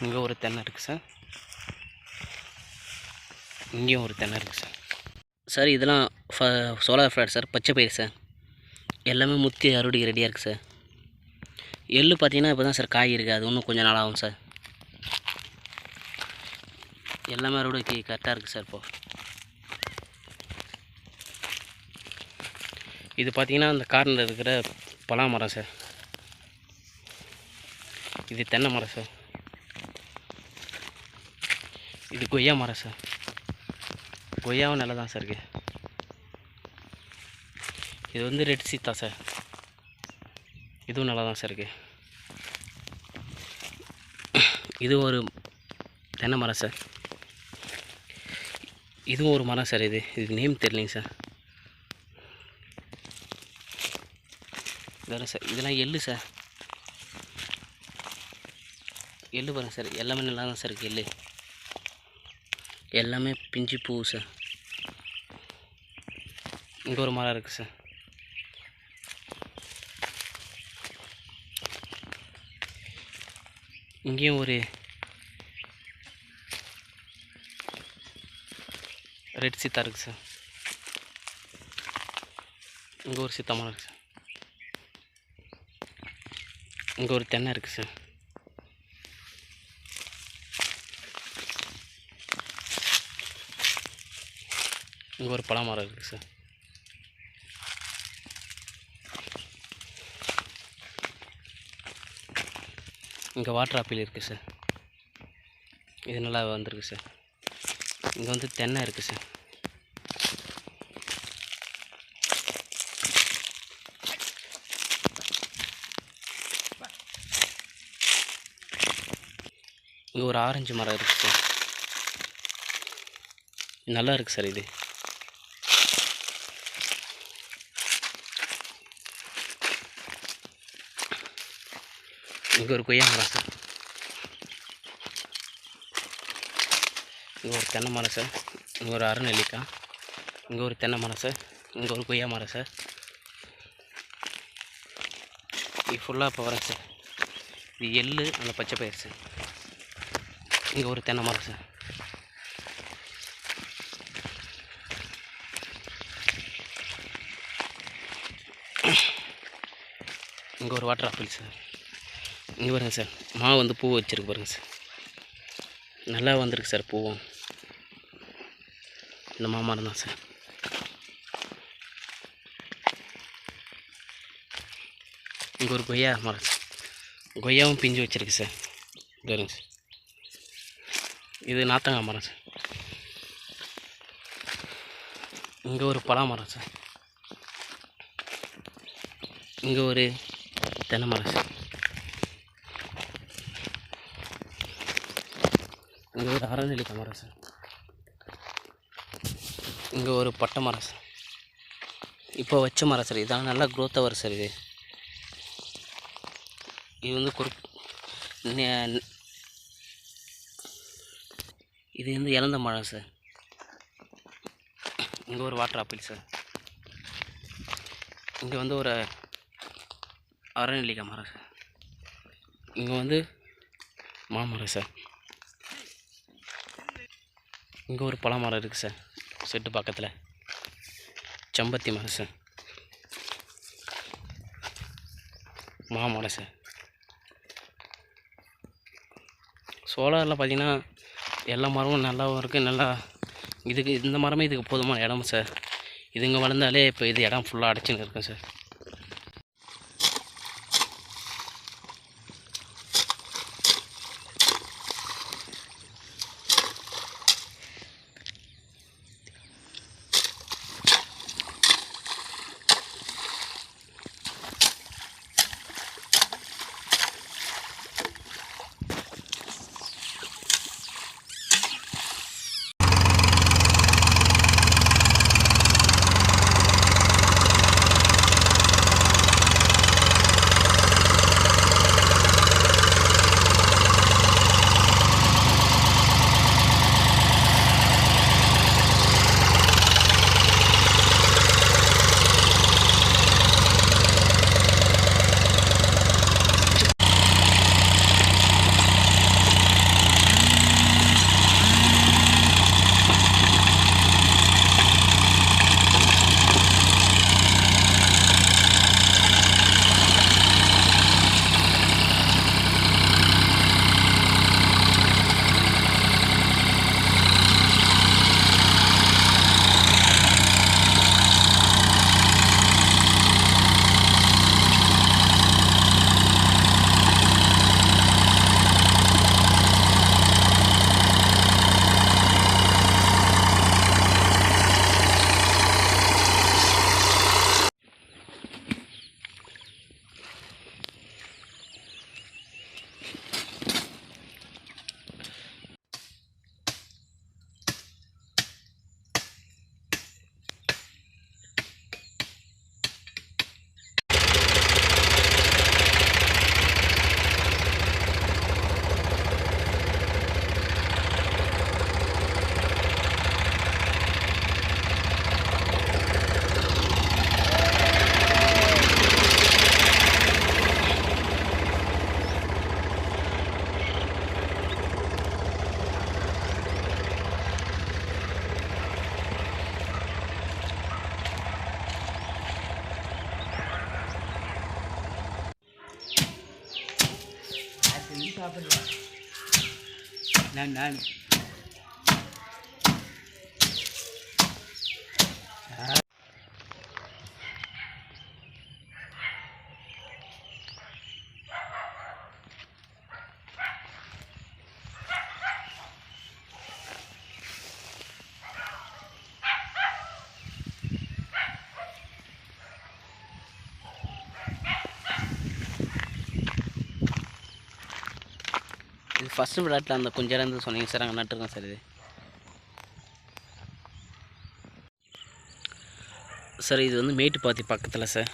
இங்கே ஒரு தென்னை இருக்குது சார். இங்கேயும் ஒரு தென்னை இருக்குது சார். சார் இதெல்லாம் சோலார் ஃப்ளாட் சார், பச்சை பயிர் சார். எல்லாமே முத்தி அறுவடைக்கு ரெடியாக இருக்குது சார். எள்ளு பார்த்தீங்கன்னா இப்போ தான் சார் காய் இருக்குது, அது இன்னும் கொஞ்சம் நாள் ஆகும் சார். எல்லாமே அறுவடைக்கு கரெக்டாக இருக்குது சார். இப்போது இது பார்த்தீங்கன்னா அந்த கார்னரில் இருக்கிற பலா மரம் சார். இது தென்னை மரம் சார். இது கொய்யா மரம் சார். கொய்யாவும் நல்லா தான் சார் இருக்குது. இது வந்து ரெட் சீத்தா சார். இதுவும் நல்லா தான் சார் இருக்குது. இது ஒரு தென்னை மரம் சார். இதுவும் ஒரு மரம் சார். இது நேம் தெரியலைங்க சார். வேறு சார் இதெல்லாம் எள்ளு சார். எள்ளு பாருங்கள் சார், எல்லாமே நல்லா தான் சார் இருக்குது. எள்ளு எல்லாமே பிஞ்சு பூ சார். இங்கே ஒரு மரம் இருக்குது சார். இங்கேயும் ஒரு ரெட் சீத்தா இருக்குது சார். இங்கே ஒரு சித்த மரம் இருக்குது சார். இங்கே ஒரு தென்னை இருக்குது சார். இங்கே ஒரு பழமரம் இருக்குது சார். இங்கே வாட்டர் ஆப்பிள் இருக்குது சார். இது நல்லா வந்திருக்கு சார். இங்கே வந்து தென்னை இருக்குது சார். இங்கே ஒரு ஆரஞ்சு மரம் இருக்குது சார். நல்லா இருக்குது சார் இது. இங்கே ஒரு கொய்யா மரம் சார். இங்கே ஒரு தென்னை மரம் சார். இங்கே ஒரு அரைநெல்லிக்காய். இங்கே ஒரு தென்னை மரம் சார். இங்கே ஒரு கொய்யா மரம் சார். இது ஃபுல்லாக இப்போ வரேன் சார். இது எள்ளு அந்த பச்சை பயிர் சார். இங்கே ஒரு தென்னை மரம் சார். இங்கே ஒரு வாட்டர் ஆப்பிள் சார். இங்கே பாருங்கள் சார், வந்து பூ வச்சுருக்கு பாருங்கள் சார். நல்லா வந்திருக்கு சார் பூவும். இந்த மாமரம் தான் சார். இங்கே ஒரு கொய்யா மரம் சார். கொய்யாவும் பிஞ்சு வச்சுருக்கு சார். பாருங்க சார், இது நாத்தங்காய் மரம் சார். இங்கே ஒரு பலா மரம் சார். இங்கே ஒரு தென்னை மரம் சார். இங்கே ஒரு அரைநெல்லிக்காய் மரம் சார். இங்கே ஒரு பட்டை மரம் சார். இப்போ வச்ச மரம் சார். இதான் நல்லா க்ரோத்தாக வரும் சார். இது வந்து இது வந்து இழந்த மரம் சார். இங்கே ஒரு வாட்டர் ஆப்பிள் சார். இங்கே வந்து ஒரு அரைநெல்லிக்காய் மரம் சார். இங்கே வந்து மாமரம் சார். இங்கே ஒரு பழமரம் இருக்குது சார். செட்டு பக்கத்தில் செம்பருத்தி மரம் சார். மாமரம் சார். சோலாரில் பார்த்திங்கன்னா எல்லா மரமும் நல்லாவும் இருக்குது. நல்லா இந்த மரமே இதுக்கு போதுமான இடம் சார். இதுங்க வளர்ந்தாலே இப்போ இது இடம் ஃபுல்லாக அடைச்சின்னு இருக்கும் சார். சாப்பிடுவேன் நான் இது ஃபஸ்ட்டு விளையாட்டில் அந்த கொஞ்சம் இடம் இருந்து சொன்னீங்க சார், அங்கே நட்டுருக்கேன் சார். இது சார் இது வந்து மேட்டுப்பாத்தி பக்கத்தில் சார்.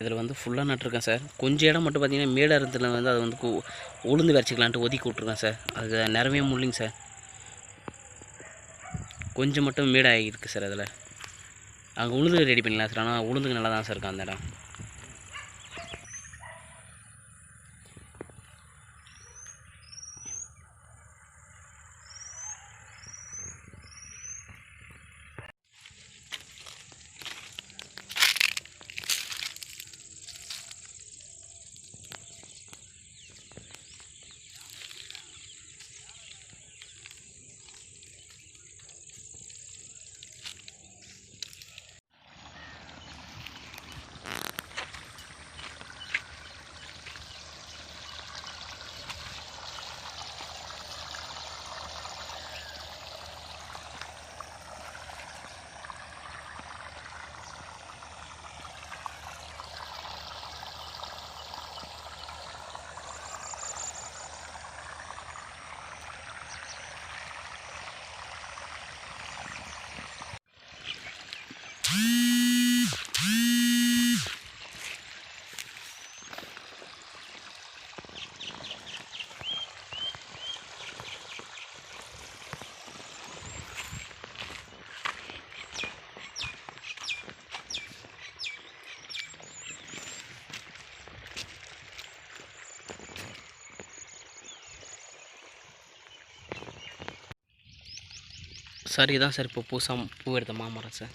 இதில் வந்து ஃபுல்லாக நட்டுருக்கேன் சார். கொஞ்சம் இடம் மட்டும் பார்த்தீங்கன்னா மேடாக இருந்ததில் வந்து அதை வந்து உளுந்து வரைச்சிக்கலான்ட்டு ஒதுக்கி விட்ருக்கேன் சார். அது நிறமே முடியலைங்க சார். கொஞ்சம் மட்டும் மேடாக இருக்குது சார். அதில் அங்கே உளுந்து ரெடி பண்ணிடலாம் சார். ஆனால் உளுந்துக்கு நல்லா தான் சார் இருக்கும் அந்த இடம். சார் இதுதான் சார் இப்போ புதுசாக பூ எடுத்த மாமரம் சார்.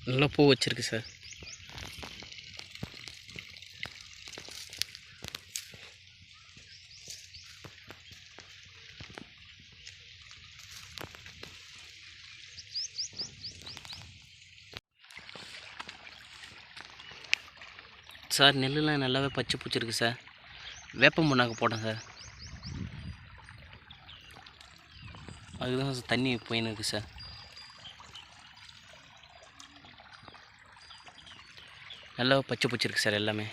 நல்லா பூ வச்சுருக்கு சார். சார் நெல்லுலாம் நல்லாவே பச்சை பூச்சிருக்கு சார். வேப்பம் புண்ணாக்கு போட்டேன் சார். அதுதான் சார் தண்ணி போயின்னு இருக்குது சார். நல்லா பச்சை பூச்சிருக்கு சார் எல்லாமே.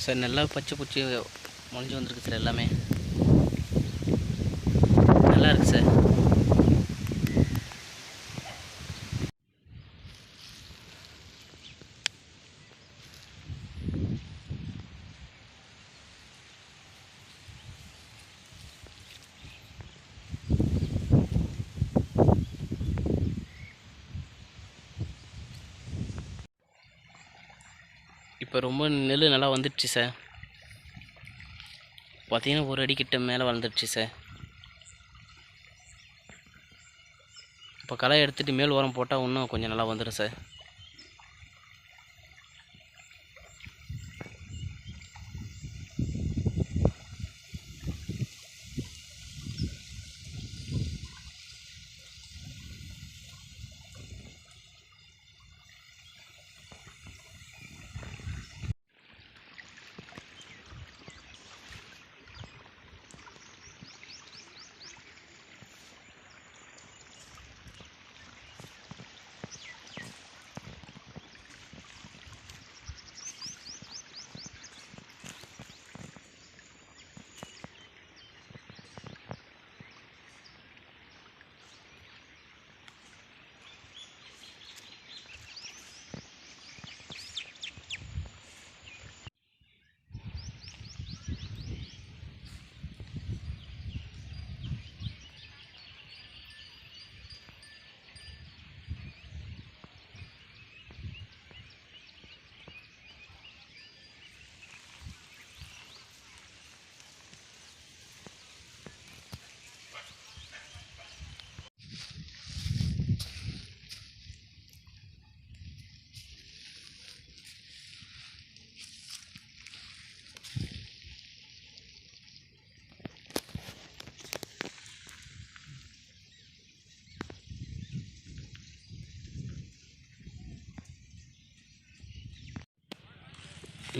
சார் நல்லா பச்சை பூச்சி முளைஞ்சி வந்திருக்கு சார். எல்லாமே நல்லா இருக்குது சார். இப்போ ரொம்ப நெல் நல்லா வந்துடுச்சு சார். பார்த்தீங்கன்னா ஒரு அடிக்கிட்ட மேலே வளர்ந்துடுச்சு சார். இப்போ களை எடுத்துகிட்டு மேல் உரம் போட்டால் இன்னும் கொஞ்சம் நல்லா வந்துடும் சார்.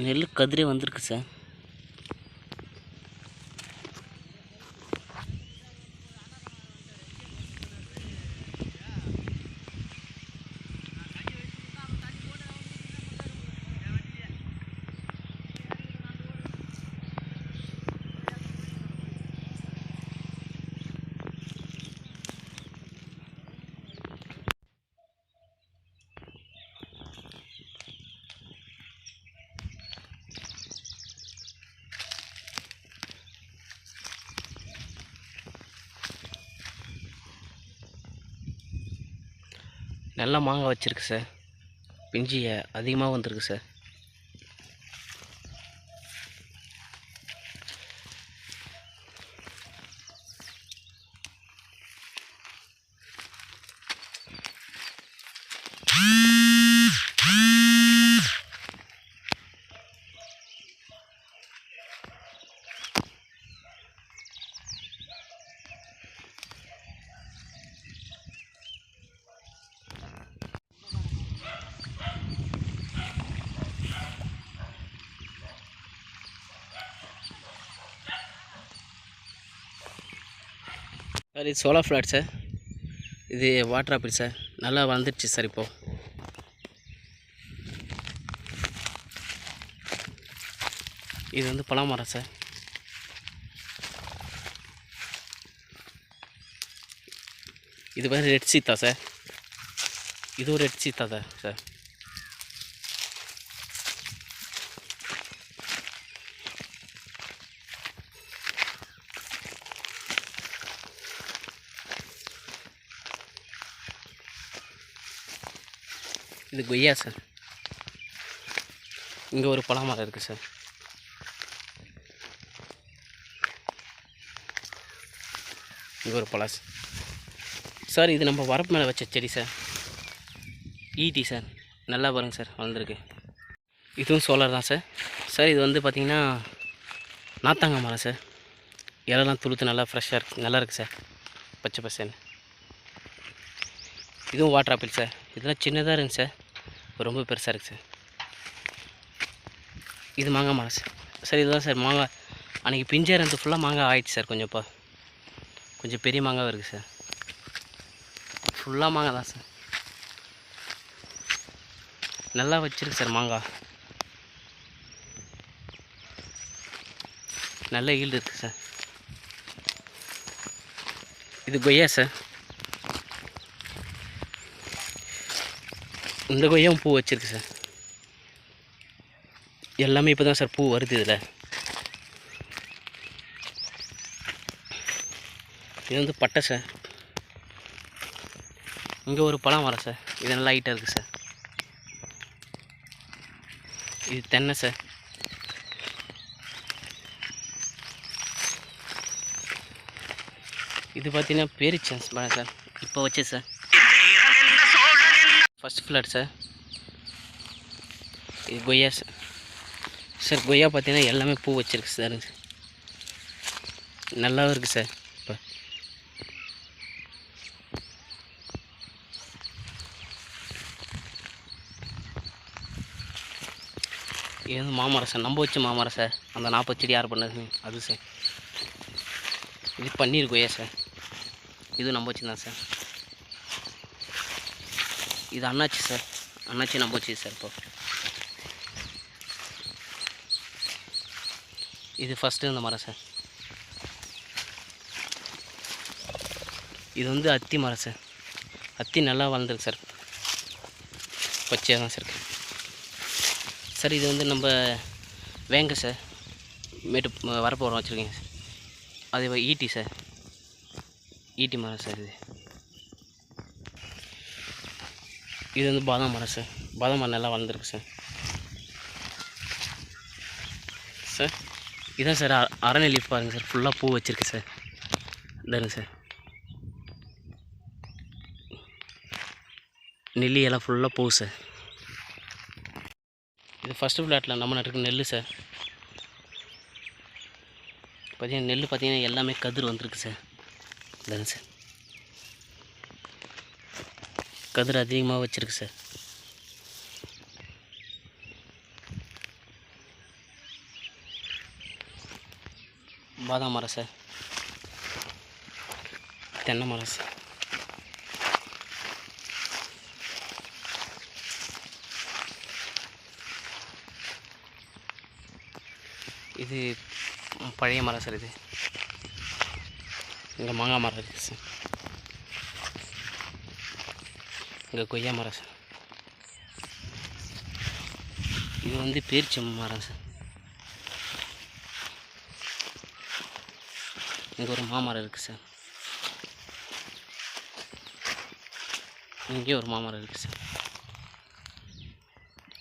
நெல் கதிரே வந்திருக்கு சார். நல்லா மாங்காய் வச்சுருக்கு சார். பிஞ்சி அதிகமாக வந்திருக்கு சார். சார் இது சோலா ஃப்ளாட் சார். இது வாட்டர் ஆப்பிள் சார். நல்லா வளர்ந்துடுச்சு சார். இப்போது இது வந்து பலாமரம் சார். இது வந்து ரெட் சீத்தா சார். இது ஒரு ரெட் சீத்தா தான் சார். இது கொய்யா சார். இங்கே ஒரு பலாமரம் இருக்குது சார். இங்கே ஒரு பலா சார். இது நம்ம வரப்பு மேலே வச்ச செடி சார். ஈட்டி சார். நல்லா பாருங்க சார், வளர்ந்துருக்கு. இதுவும் சோலார் தான் சார். சார் இது வந்து பார்த்திங்கன்னா நாத்தாங்க மரம் சார். இலெல்லாம் துளுத்து நல்லா ஃப்ரெஷ்ஷாக இருக்குது, நல்லா இருக்குது சார், பச்சை பசேன்னு. இதுவும் வாட்டர் ஆப்பிள் சார். இதெல்லாம் சின்னதாக இருந்துச்சு சார், ரொம்ப பெருசாக இருக்குது சார். இது மாங்காய் மரம் சார். சார் இதுதான் சார் மாங்காய். அன்றைக்கி பிஞ்சாக இருந்து ஃபுல்லாக மாங்காய் ஆயிடுச்சு சார். கொஞ்சம் பெரிய மாங்காய் இருக்குது சார். ஃபுல்லாக மாங்காய் தான் சார். நல்லா வச்சிருக்கு சார் மாங்காய். நல்ல ஈல்டு இருக்குது சார். இது கொய்யா சார். இந்த கொய்யாவும் பூ வச்சிருக்கு சார். எல்லாமே இப்போ தான் சார் பூ வருது இதில். இது வந்து பட்டை சார். இங்கே ஒரு பழம் வர சார். இது நல்லா ஹைட்டாக இருக்குது சார். இது தென்னை சார். இது பார்த்தீங்கன்னா பேரிச்சன்ஸ் பழம் சார். இப்போ வச்சு சார் ஃபஸ்ட் ஃப்ளாட் சார். இது கொய்யா சார். சார் கொய்யா பார்த்தீங்கன்னா எல்லாமே பூ வச்சுருக்கு சார். நல்லாவும் இருக்குது சார். இப்போ இது வந்து மாமரம் சார். நம்ம வச்ச மாமரம் சார். அந்த 40 செடி யார் பண்ணது அது சார். இது பன்னீர் கொய்யா சார். இது நம்ம வச்சுதான் சார். இது அண்ணாச்சி சார். அண்ணாச்சி நம்ம வச்சு சார். இப்போ இது ஃபஸ்ட்டு இந்த மரம் சார். இது வந்து அத்தி மரம் சார். அத்தி நல்லா வளர்ந்துருக்கு சார். பச்சையாக தான் சார் இருக்குது சார். இது வந்து நம்ம வேங்க சார். மேட்டு வரப்பு உரம் வச்சுருக்கீங்க சார். அது ஈட்டி சார். ஈட்டி மரம் சார். இது வந்து பாதாம் மரம் சார். பாதாம் மரம் நல்லா வளர்ந்துருக்கு சார். சார் இதான் சார் அரநெல்லி பாருங்கள் சார். ஃபுல்லாக பூ வச்சுருக்கு சார். இதாருங்க சார். நெல்லி எல்லாம் ஃபுல்லாக பூ சார். இது ஃபஸ்ட்டு ஃப்ளாட்டில் நம்ம நட்டுருக்கு நெல் சார். பார்த்தீங்கன்னா நெல் பார்த்தீங்கன்னா எல்லாமே கதிர் வந்திருக்கு சார். இதாங்க சார். கதிர் அதிகமாக வச்சுருக்கு சார். பாதாம் மரம் சார், தென்னை மரம் சார். இது பழைய மரம் சார். இது இங்கே மாங்காய் மரம் இருக்குது சார். இங்கே கொய்யா மரம் சார். இது வந்து பேரிச்சம் மரம் சார். இங்கே ஒரு மாமரம் இருக்குது சார். இங்கேயும் ஒரு மாமரம் இருக்குது சார்.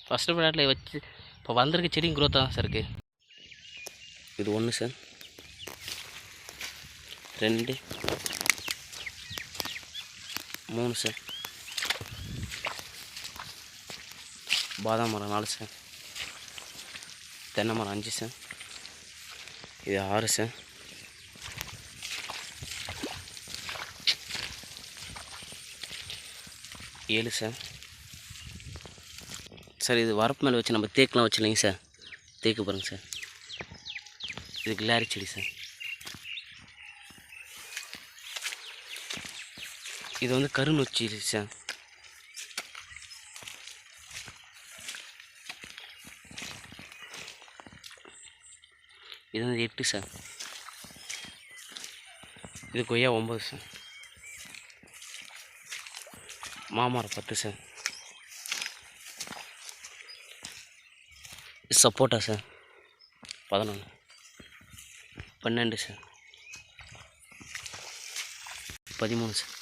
ஃபஸ்ட்டு பிளாட்டில் வச்சு இப்போ வந்திருக்க செடியும் க்ரோத்தாக தான் சார் இருக்குது. இது 1 சார், 2, 3 சார். பாதாம் மரம் 4 சார். தென்னை மரம் 5 சார். இது 6 சார். ஏழு சார். சார் இது வரப்பு மேலே வச்சு நம்ம தேக்கெலாம் வச்சுலைங்க சார். தேக்கு பாருங்க சார். இது கிளாரி செடி சார். இது வந்து கருநொச்சி சார். இது வந்து 8 சார். இது கொய்யா 9 சார். மாமரம் 10 சார். சப்போட்டா சார் 11, 12 சார், 13 சார்.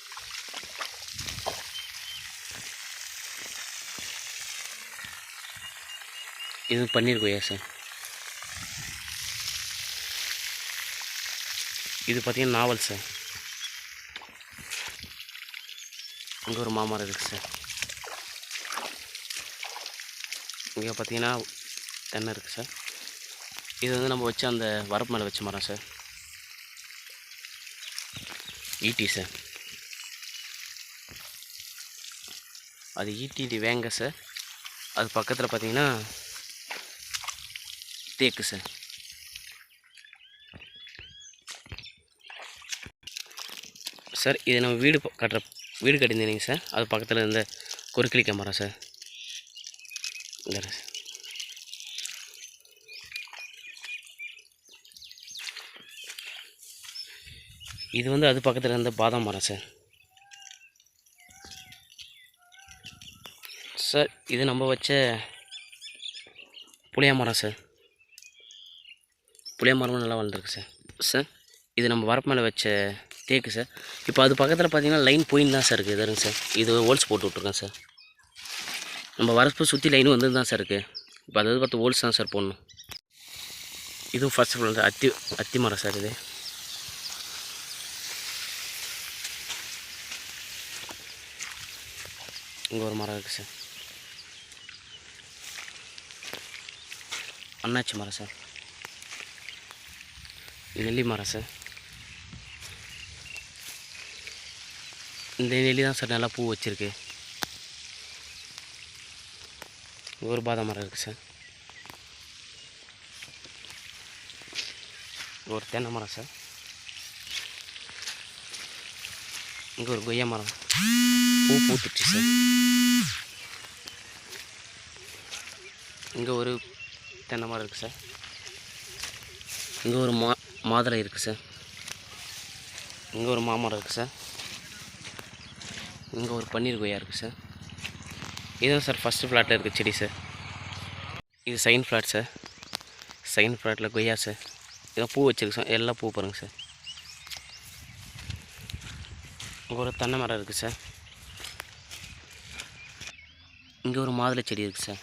இது பன்னீர் கொய்யா சார். இது பார்த்தீங்கன்னா நாவல் சார். இங்கே ஒரு மாமரம் இருக்குது சார். இங்கே பார்த்தீங்கன்னா தென்னை இருக்குது சார். இது வந்து நம்ம வச்சு அந்த வரப்பு மேலே வச்ச மரம் சார். ஈட்டி சார். அது ஈட்டி, இது வேங்க சார். அது பக்கத்தில் பார்த்தீங்கன்னா தேக்கு சார். சார் இது நம்ம வீடு கட்டியிருந்தீங்க சார். அது பக்கத்தில் இருந்த கொருக்கிளிக்காய் மரம் சார். இங்கே சார். இது வந்து அது பக்கத்தில் இருந்த பாதாம் மரம் சார். சார் இது நம்ம வச்ச புளியா மரம் சார். புளியா மரமும் நல்லா வளர்ந்துருக்கு சார். சார் இது நம்ம வரப்பு மேலே வச்ச தேக்கு சார். இப்போ அது பக்கத்தில் பார்த்தீங்கன்னா லைன் போயின்னு தான் சார் இருக்குது. இதுங்க சார். இது ஹோல்ஸ் போட்டு விட்ருக்கேன் சார். நம்ம வரப்பு சுற்றி லைனும் வந்து தான் சார் இருக்குது. இப்போ அதாவது பார்த்து ஹோல்ஸ் தான் சார் போடணும். இதுவும் ஃபர்ஸ்ட் ஃப்ளோர் அத்தி மரம் சார். இது இங்கே ஒரு மரம் இருக்குது சார். அன்னாச்சி மரம் சார். நெல்லி மரம் சார். இந்த நெல்லி தான் சார் நல்லா பூ வச்சுருக்கு. ஒரு பாதாம் மரம் இருக்குது சார். ஒரு தென்னை மரம் சார். இங்கே ஒரு கொய்யா மரம் பூ பூத்துச்சு சார். இங்கே ஒரு தென்னை மரம் இருக்குது சார். இங்கே ஒரு மாதுளை இருக்குது சார். இங்கே ஒரு மாமரம் இருக்குது சார். இங்கே ஒரு பன்னீர் கொய்யா இருக்குது சார். இதுதான் சார் ஃபஸ்ட்டு ஃப்ளாட்டில் இருக்குது செடி சார். இது செகண்ட் ஃப்ளாட் சார். செகண்ட் ஃப்ளாட்டில் கொய்யா சார். இதான் பூ வச்சுருக்கு சார். எல்லாம் பூ பாருங்கள் சார். இங்கே ஒரு தென்னை மரம் இருக்குது சார். இங்கே ஒரு மாதுளை செடி இருக்குது சார்.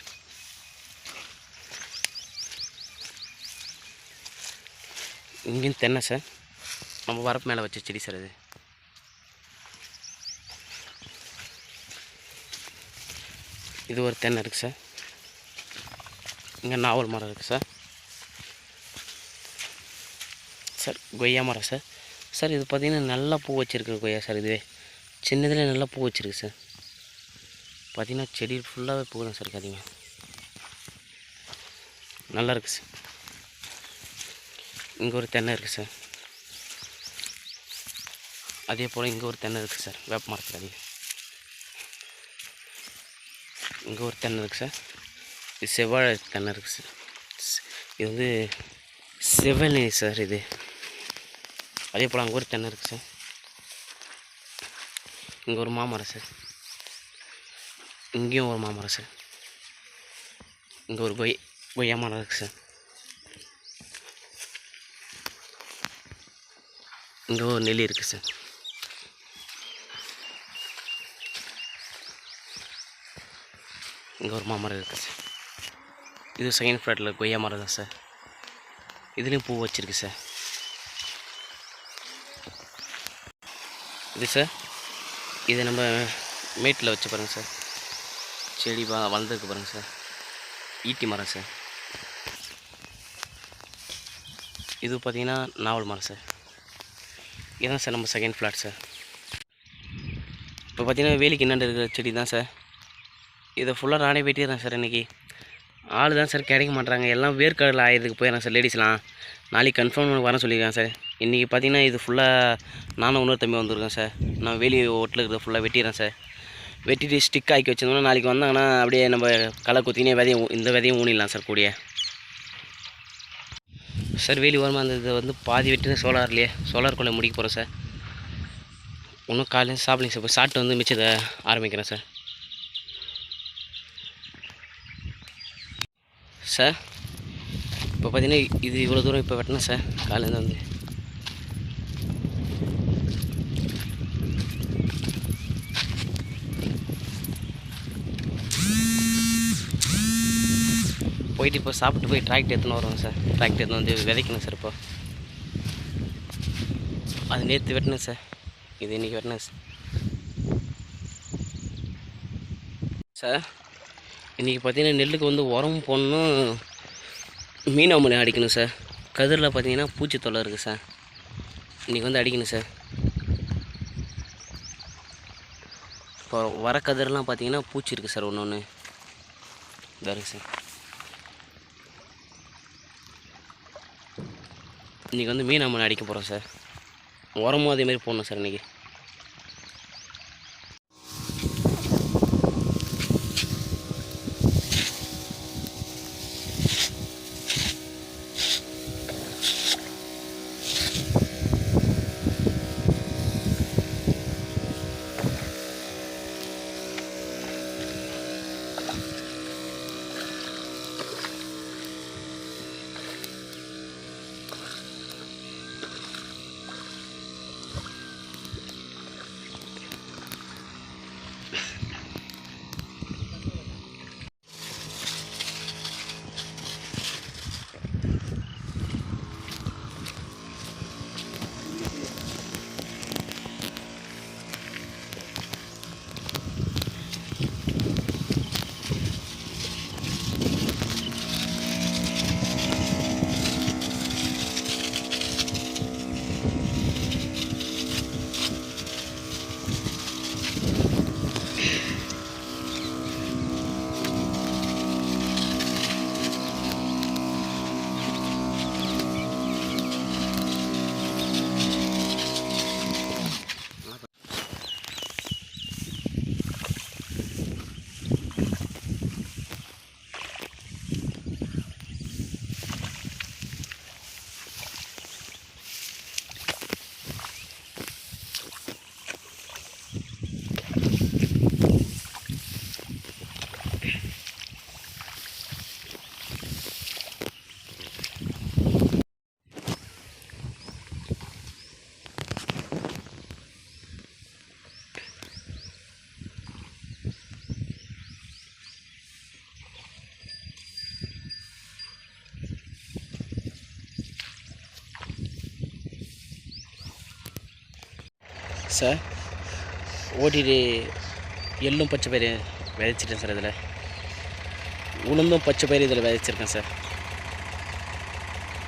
இங்கேயும் தென்னை சார். நம்ம வரப்பு மேலே வச்ச செடி சார். இது இது ஒரு தென்னை இருக்குது சார். இங்கே நாவல் மரம் இருக்குது சார். சார் கொய்யா மரம் சார். சார் இது பார்த்திங்கன்னா நல்லா பூ வச்சுருக்கு கொய்யா சார். இதுவே சின்னதுலேயே நல்லா பூ வச்சுருக்கு சார். பார்த்திங்கன்னா செடி ஃபுல்லாகவே பூ தான் சார். அதிகமாக நல்லா இருக்குது சார். இங்கே ஒரு தென்னை இருக்குது சார். அதே போல் இங்கே ஒரு தென்னை இருக்குது சார், வேப்ப மரத்தில் அடி. இங்கே ஒரு தென்னை இருக்குது சார். இது செவ்வாழை தென்னை இருக்குது சார். இது வந்து செவ்வனே சார் இது. அதே போல் அங்கே ஒரு தென்னை இருக்குது சார். இங்கே ஒரு மாமரம் சார். இங்கேயும் ஒரு மாமரம் சார். இங்கே ஒரு கொய்யா மரம் இருக்குது சார். இங்கே ஒரு நெல்லி இருக்குது சார். இங்கே ஒரு மாமரம் இருக்குது சார். இது செகண்ட் ஃப்ளாட்டில் கொய்யா மரம் தான் சார். இதுலேயும் பூ வச்சுருக்கு சார். இது சார், இதை நம்ம மேட்டில் வச்சு பாருங்கள் சார். செடி வளர்ந்துருக்கு பாருங்கள் சார். ஈட்டி மரம் சார். இது பார்த்திங்கன்னா நாவல் மரம் சார். இதுதான் சார் நம்ம செகண்ட் ஃப்ளாட் சார். இப்போ பார்த்திங்கன்னா வேலிக்கு என்னாண்டு இருக்கிற செடி தான் சார். இதை ஃபுல்லாக நானே வெட்டிடுறேன் சார். இன்றைக்கி ஆள் தான் சார் கிடைக்க மாட்றாங்க. எல்லாம் வேர்க்கடலை ஆயிரத்துக்கு போயிடறேன் சார். லேடிஸ்லாம் நாளைக்கு கன்ஃபார்ம் வர சொல்லியிருக்கேன் சார். இன்றைக்கி பார்த்திங்கன்னா இது ஃபுல்லாக நானும் இன்னொரு தம்பி வந்துருக்கேன் சார். நான் வேலி ஓட்டில் இருக்கிறத ஃபுல்லாக வெட்டிடுறேன் சார். வெட்டிட்டு ஸ்டிக் ஆக்கி வச்சிருந்தோம்னா நாளைக்கு வந்தாங்கன்னா அப்படியே நம்ம களை குத்தினே இந்த விதையும் ஊனிடலாம் சார் கூடிய. சார் வேலி ஓரமாக அந்த இதை வந்து பாதி வெட்டினு சோலார் கொள்ள முடிக்க போகிறோம் சார். இன்னும் காலையில் சாப்பிடுங்க சார். இப்போ சாப்பிட்டு வந்து மிச்சத்தை ஆரம்பிக்கிறேன் சார். சார் இப்போ பார்த்தீங்கன்னா இது இவ்வளோ தூரம் இப்போ வெட்டினேன் சார். காலையில் வந்து போயிட்டு இப்போ சாப்பிட்டு போய் டிராக்டர் எடுத்துன்னு வருவோம் சார். டிராக்டர் எடுத்துன்னு வந்து விதைக்கணும் சார். இப்போ அது நேற்று வெட்டினேன் சார். இது இன்றைக்கி வெட்டினேன் சார். இன்றைக்கி பார்த்தீங்கன்னா நெல்லுக்கு வந்து உரம் போடணும், மீன் அம்மனை அடிக்கணும் சார். கதிரில் பார்த்தீங்கன்னா பூச்சி தொல்லை இருக்குது சார். இன்றைக்கி வந்து அடிக்கணும் சார். இப்போ வர கதிரெலாம் பார்த்தீங்கன்னா பூச்சி இருக்குது சார். ஒன்று இதாக இருக்குது சார். இன்றைக்கி வந்து மீன் அம்மனை அடிக்க போகிறோம் சார். உரமும் அதேமாதிரி போடணும் சார் இன்றைக்கி. சார் ஓட்டிட்டு எள்ளும் பச்சை பயிறு விதைச்சிட்டேன் சார். இதில் உளுந்தும் பச்சை பயிறு இதில் விதைச்சிருக்கேன் சார்.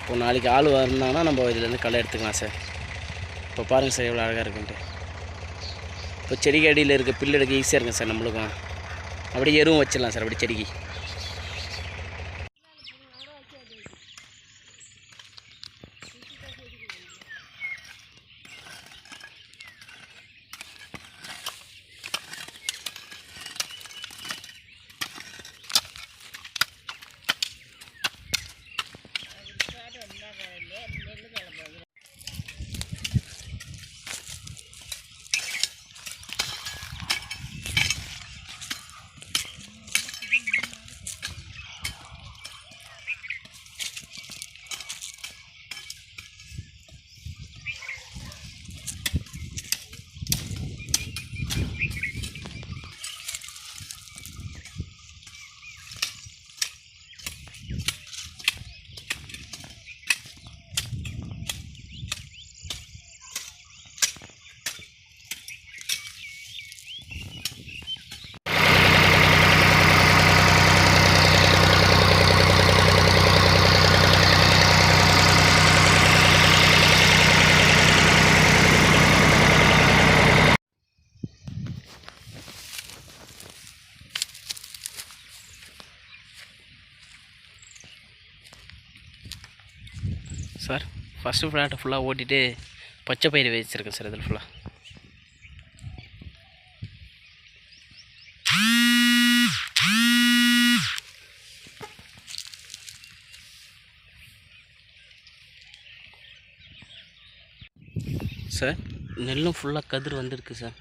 இப்போ நாளைக்கு ஆள் வந்தாங்கன்னா நம்ம இதுலேருந்து களை எடுத்துக்கலாம் சார். இப்போ பாருங்கள் சார் எவ்வளோ அழகாக இருக்குன்ட்டு. இப்போ செடிக்கு அடியில் இருக்க பில்லு எடுக்க ஈஸியாக இருக்கும் சார். நம்மளுக்கும் அப்படியே எருவும் வச்சிடலாம் சார். அப்படி செடிக்கு சார் ஃபஸ்ட்டு ஃப்ளாட்டை ஃபுல்லாக ஓட்டிட்டு பச்சை பயிர் வச்சுருக்கேன் சார் இதில் ஃபுல்லாக. சார் நெல்லும் ஃபுல்லாக கதிர் வந்திருக்கு சார்.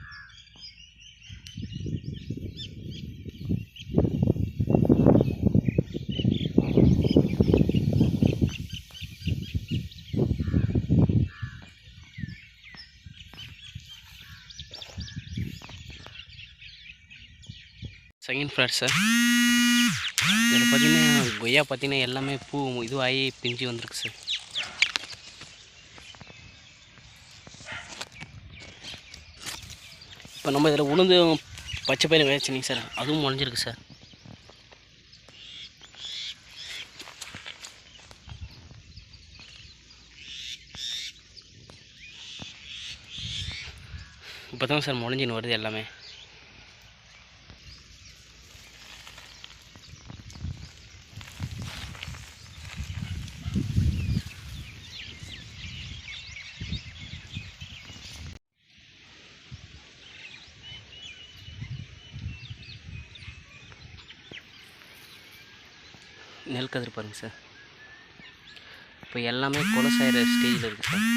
Second flat sir. இதில் பார்த்தீங்கன்னா கொய்யா பார்த்தீங்கன்னா எல்லாமே பூ இதுவாகி பிஞ்சு வந்திருக்கு சார். இப்போ நம்ம இதில் உளுந்து பச்சை பயிர் விளைச்சிங்க சார், அதுவும் முளைஞ்சிருக்கு சார். இப்போ தான் சார் முளைஞ்சின்னு வருது எல்லாமே. நெல் கதிர் பாருங்கள் சார். இப்போ எல்லாமே கொலசாயிர ஸ்டேஜில் இருக்குது சார்.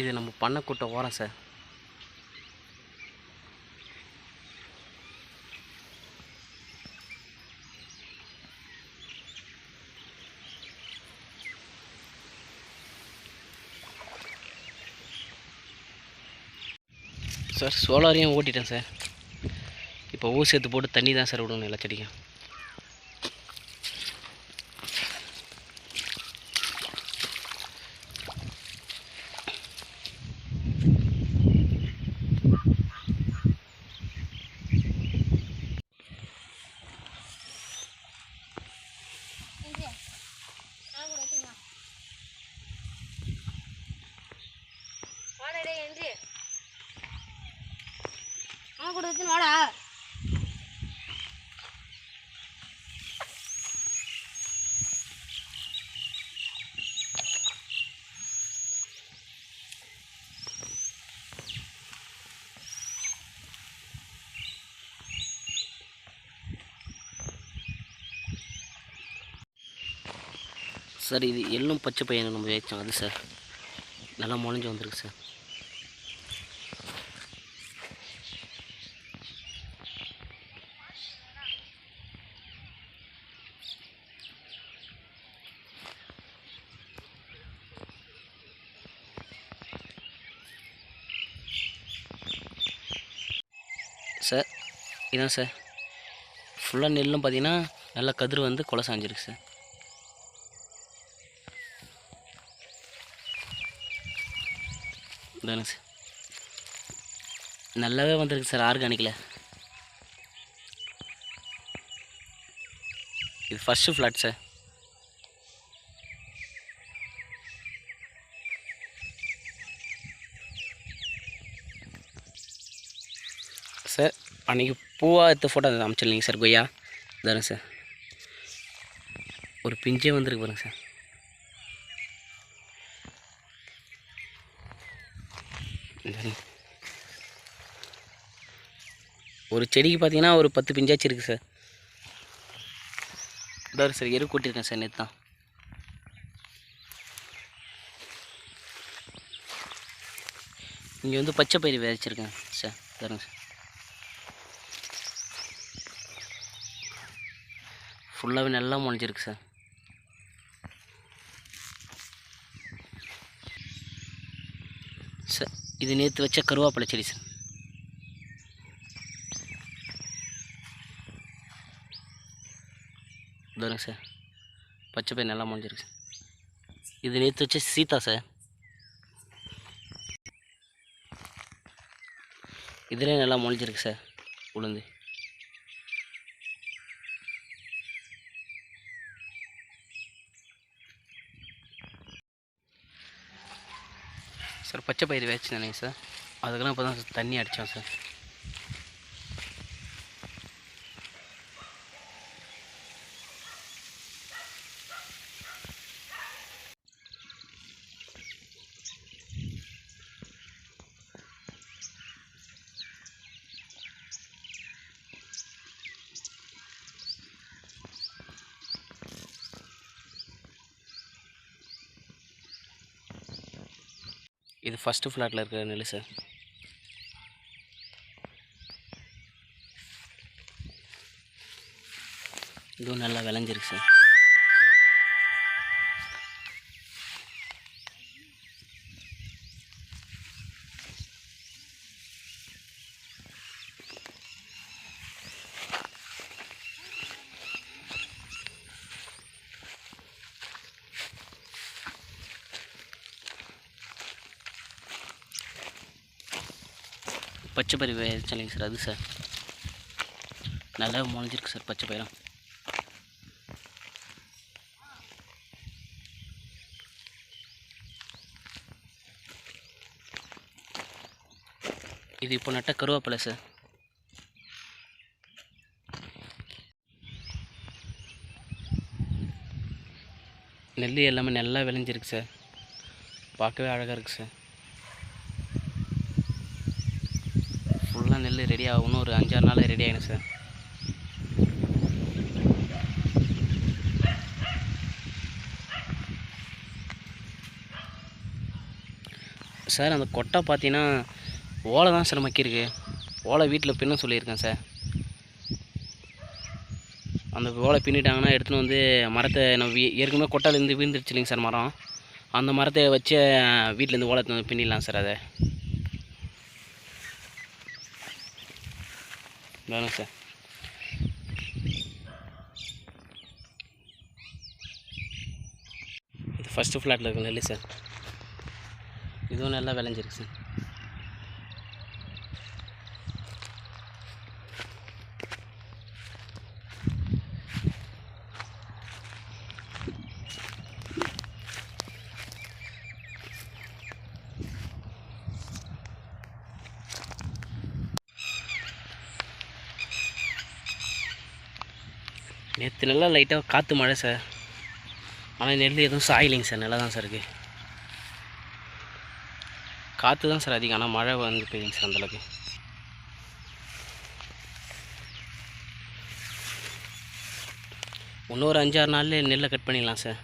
இது நம்ம பண்ணக்கூட்ட ஓரம் சார். சார் சோலாரையும் ஓட்டிட்டேன் சார். இப்போ ஊர் சேர்த்து போட்டு தண்ணி தான் சார் விடணும் எல்லா செடிக்கும். வாடா சார் இது எள்ளும் பச்சை பயிர் நம்ம வச்சோம் அது சார் நல்லா முளைஞ்சு வந்திருக்கு சார். சார் இதான் சார் ஃபுல்லாக நெல்லும் பார்த்தீங்கன்னா நல்லா கதிர் வந்து கொலை சாஞ்சிருக்கு சார். இதானே சார் நல்லாவே வந்திருக்கு சார் ஆர்கானிக்கில். இது ஃபஸ்ட்டு ஃப்ளாட் சார். சார் அன்றைக்கி பூவாக எடுத்து ஃபோட்டோ அமைச்சிடலிங்க சார் கொய்யா. இதானே சார் ஒரு பிஞ்சே வந்துருக்கு பாருங்க சார். ஒரு செடிக்கு பார்த்தீங்கன்னா ஒரு 10 பிஞ்சாச்சு இருக்குது சார். இதாரு சார் எரு கொட்டியிருக்கேன் சார் நேற்று தான். இங்கே வந்து பச்சை பயிர் விதைச்சிருக்கேன் சார். பாருங்க சார் ஃபுல்லாகவே நல்லா முளைஞ்சிருக்கு சார். சார் இது நேற்று வச்ச கருவேப்பிலை செடி சார். பாருங்க சார் பச்சை பயிர் நல்லா முளைஞ்சிருக்கு சார். இது நேற்று வச்ச சீதா சார். இதிலே நல்லா முளைஞ்சிருக்கு சார் உளுந்து. சார் பச்சை பயிர் வேச்சு நினைங்க சார். அதுக்கெல்லாம் இப்போ தான் தண்ணி அடித்தோம் சார். இது ஃபஸ்ட்டு ஃப்ளாட்டில் இருக்கிற நெல் சார். இதுவும் நல்லா விளைஞ்சிருக்கு சார். பச்சை பயிர் வச்சலைங்க சார், அது சார் நல்லா முளைஞ்சிருக்கு சார் பச்சை பயிரும். இது இப்போ நட்ட கருவேப்பிலை சார். நெல் எல்லாமே நல்லா விளைஞ்சிருக்கு சார். பார்க்கவே அழகாக இருக்குது சார். ஃபுல்லாக நெல் ரெடி ஆகணும், ஒரு 5-6 நாள் ரெடி ஆகிடும் சார். சார் அந்த கொட்டை பார்த்தீங்கன்னா ஓலை தான் சார் மக்கியிருக்கு. ஓலை வீட்டில் பின்ன சொல்லியிருக்கேன் சார். அந்த ஓலை பின்னிட்டாங்கன்னா எடுத்துன்னு வந்து மரத்தை நம்ம ஏற்கனவே கொட்டாலேருந்து விழுந்துருச்சு இல்லைங்க சார் மரம். அந்த மரத்தை வச்சு வீட்டிலேருந்து ஓலை பின்னிடலாம் சார். அதை வேணும் சார். இது ஃபஸ்ட்டு ஃப்ளாட்டில் இருக்கு நெல் சார். இதுவும் நல்லா விளைஞ்சிருக்கு சார். நேற்று நல்லா லைட்டாக காற்று மழை சார். ஆனால் நெல் எதுவும் சாயில்லைங்க சார், நல்லா தான் சார் இருக்குது. காற்று தான் சார் அதிகம், ஆனால் மழை வந்து பெய்யுங்க சார் அந்தளவுக்கு. இன்னும் ஒரு 5-6 நாளில் நெல்லை கட் பண்ணிடலாம் சார்.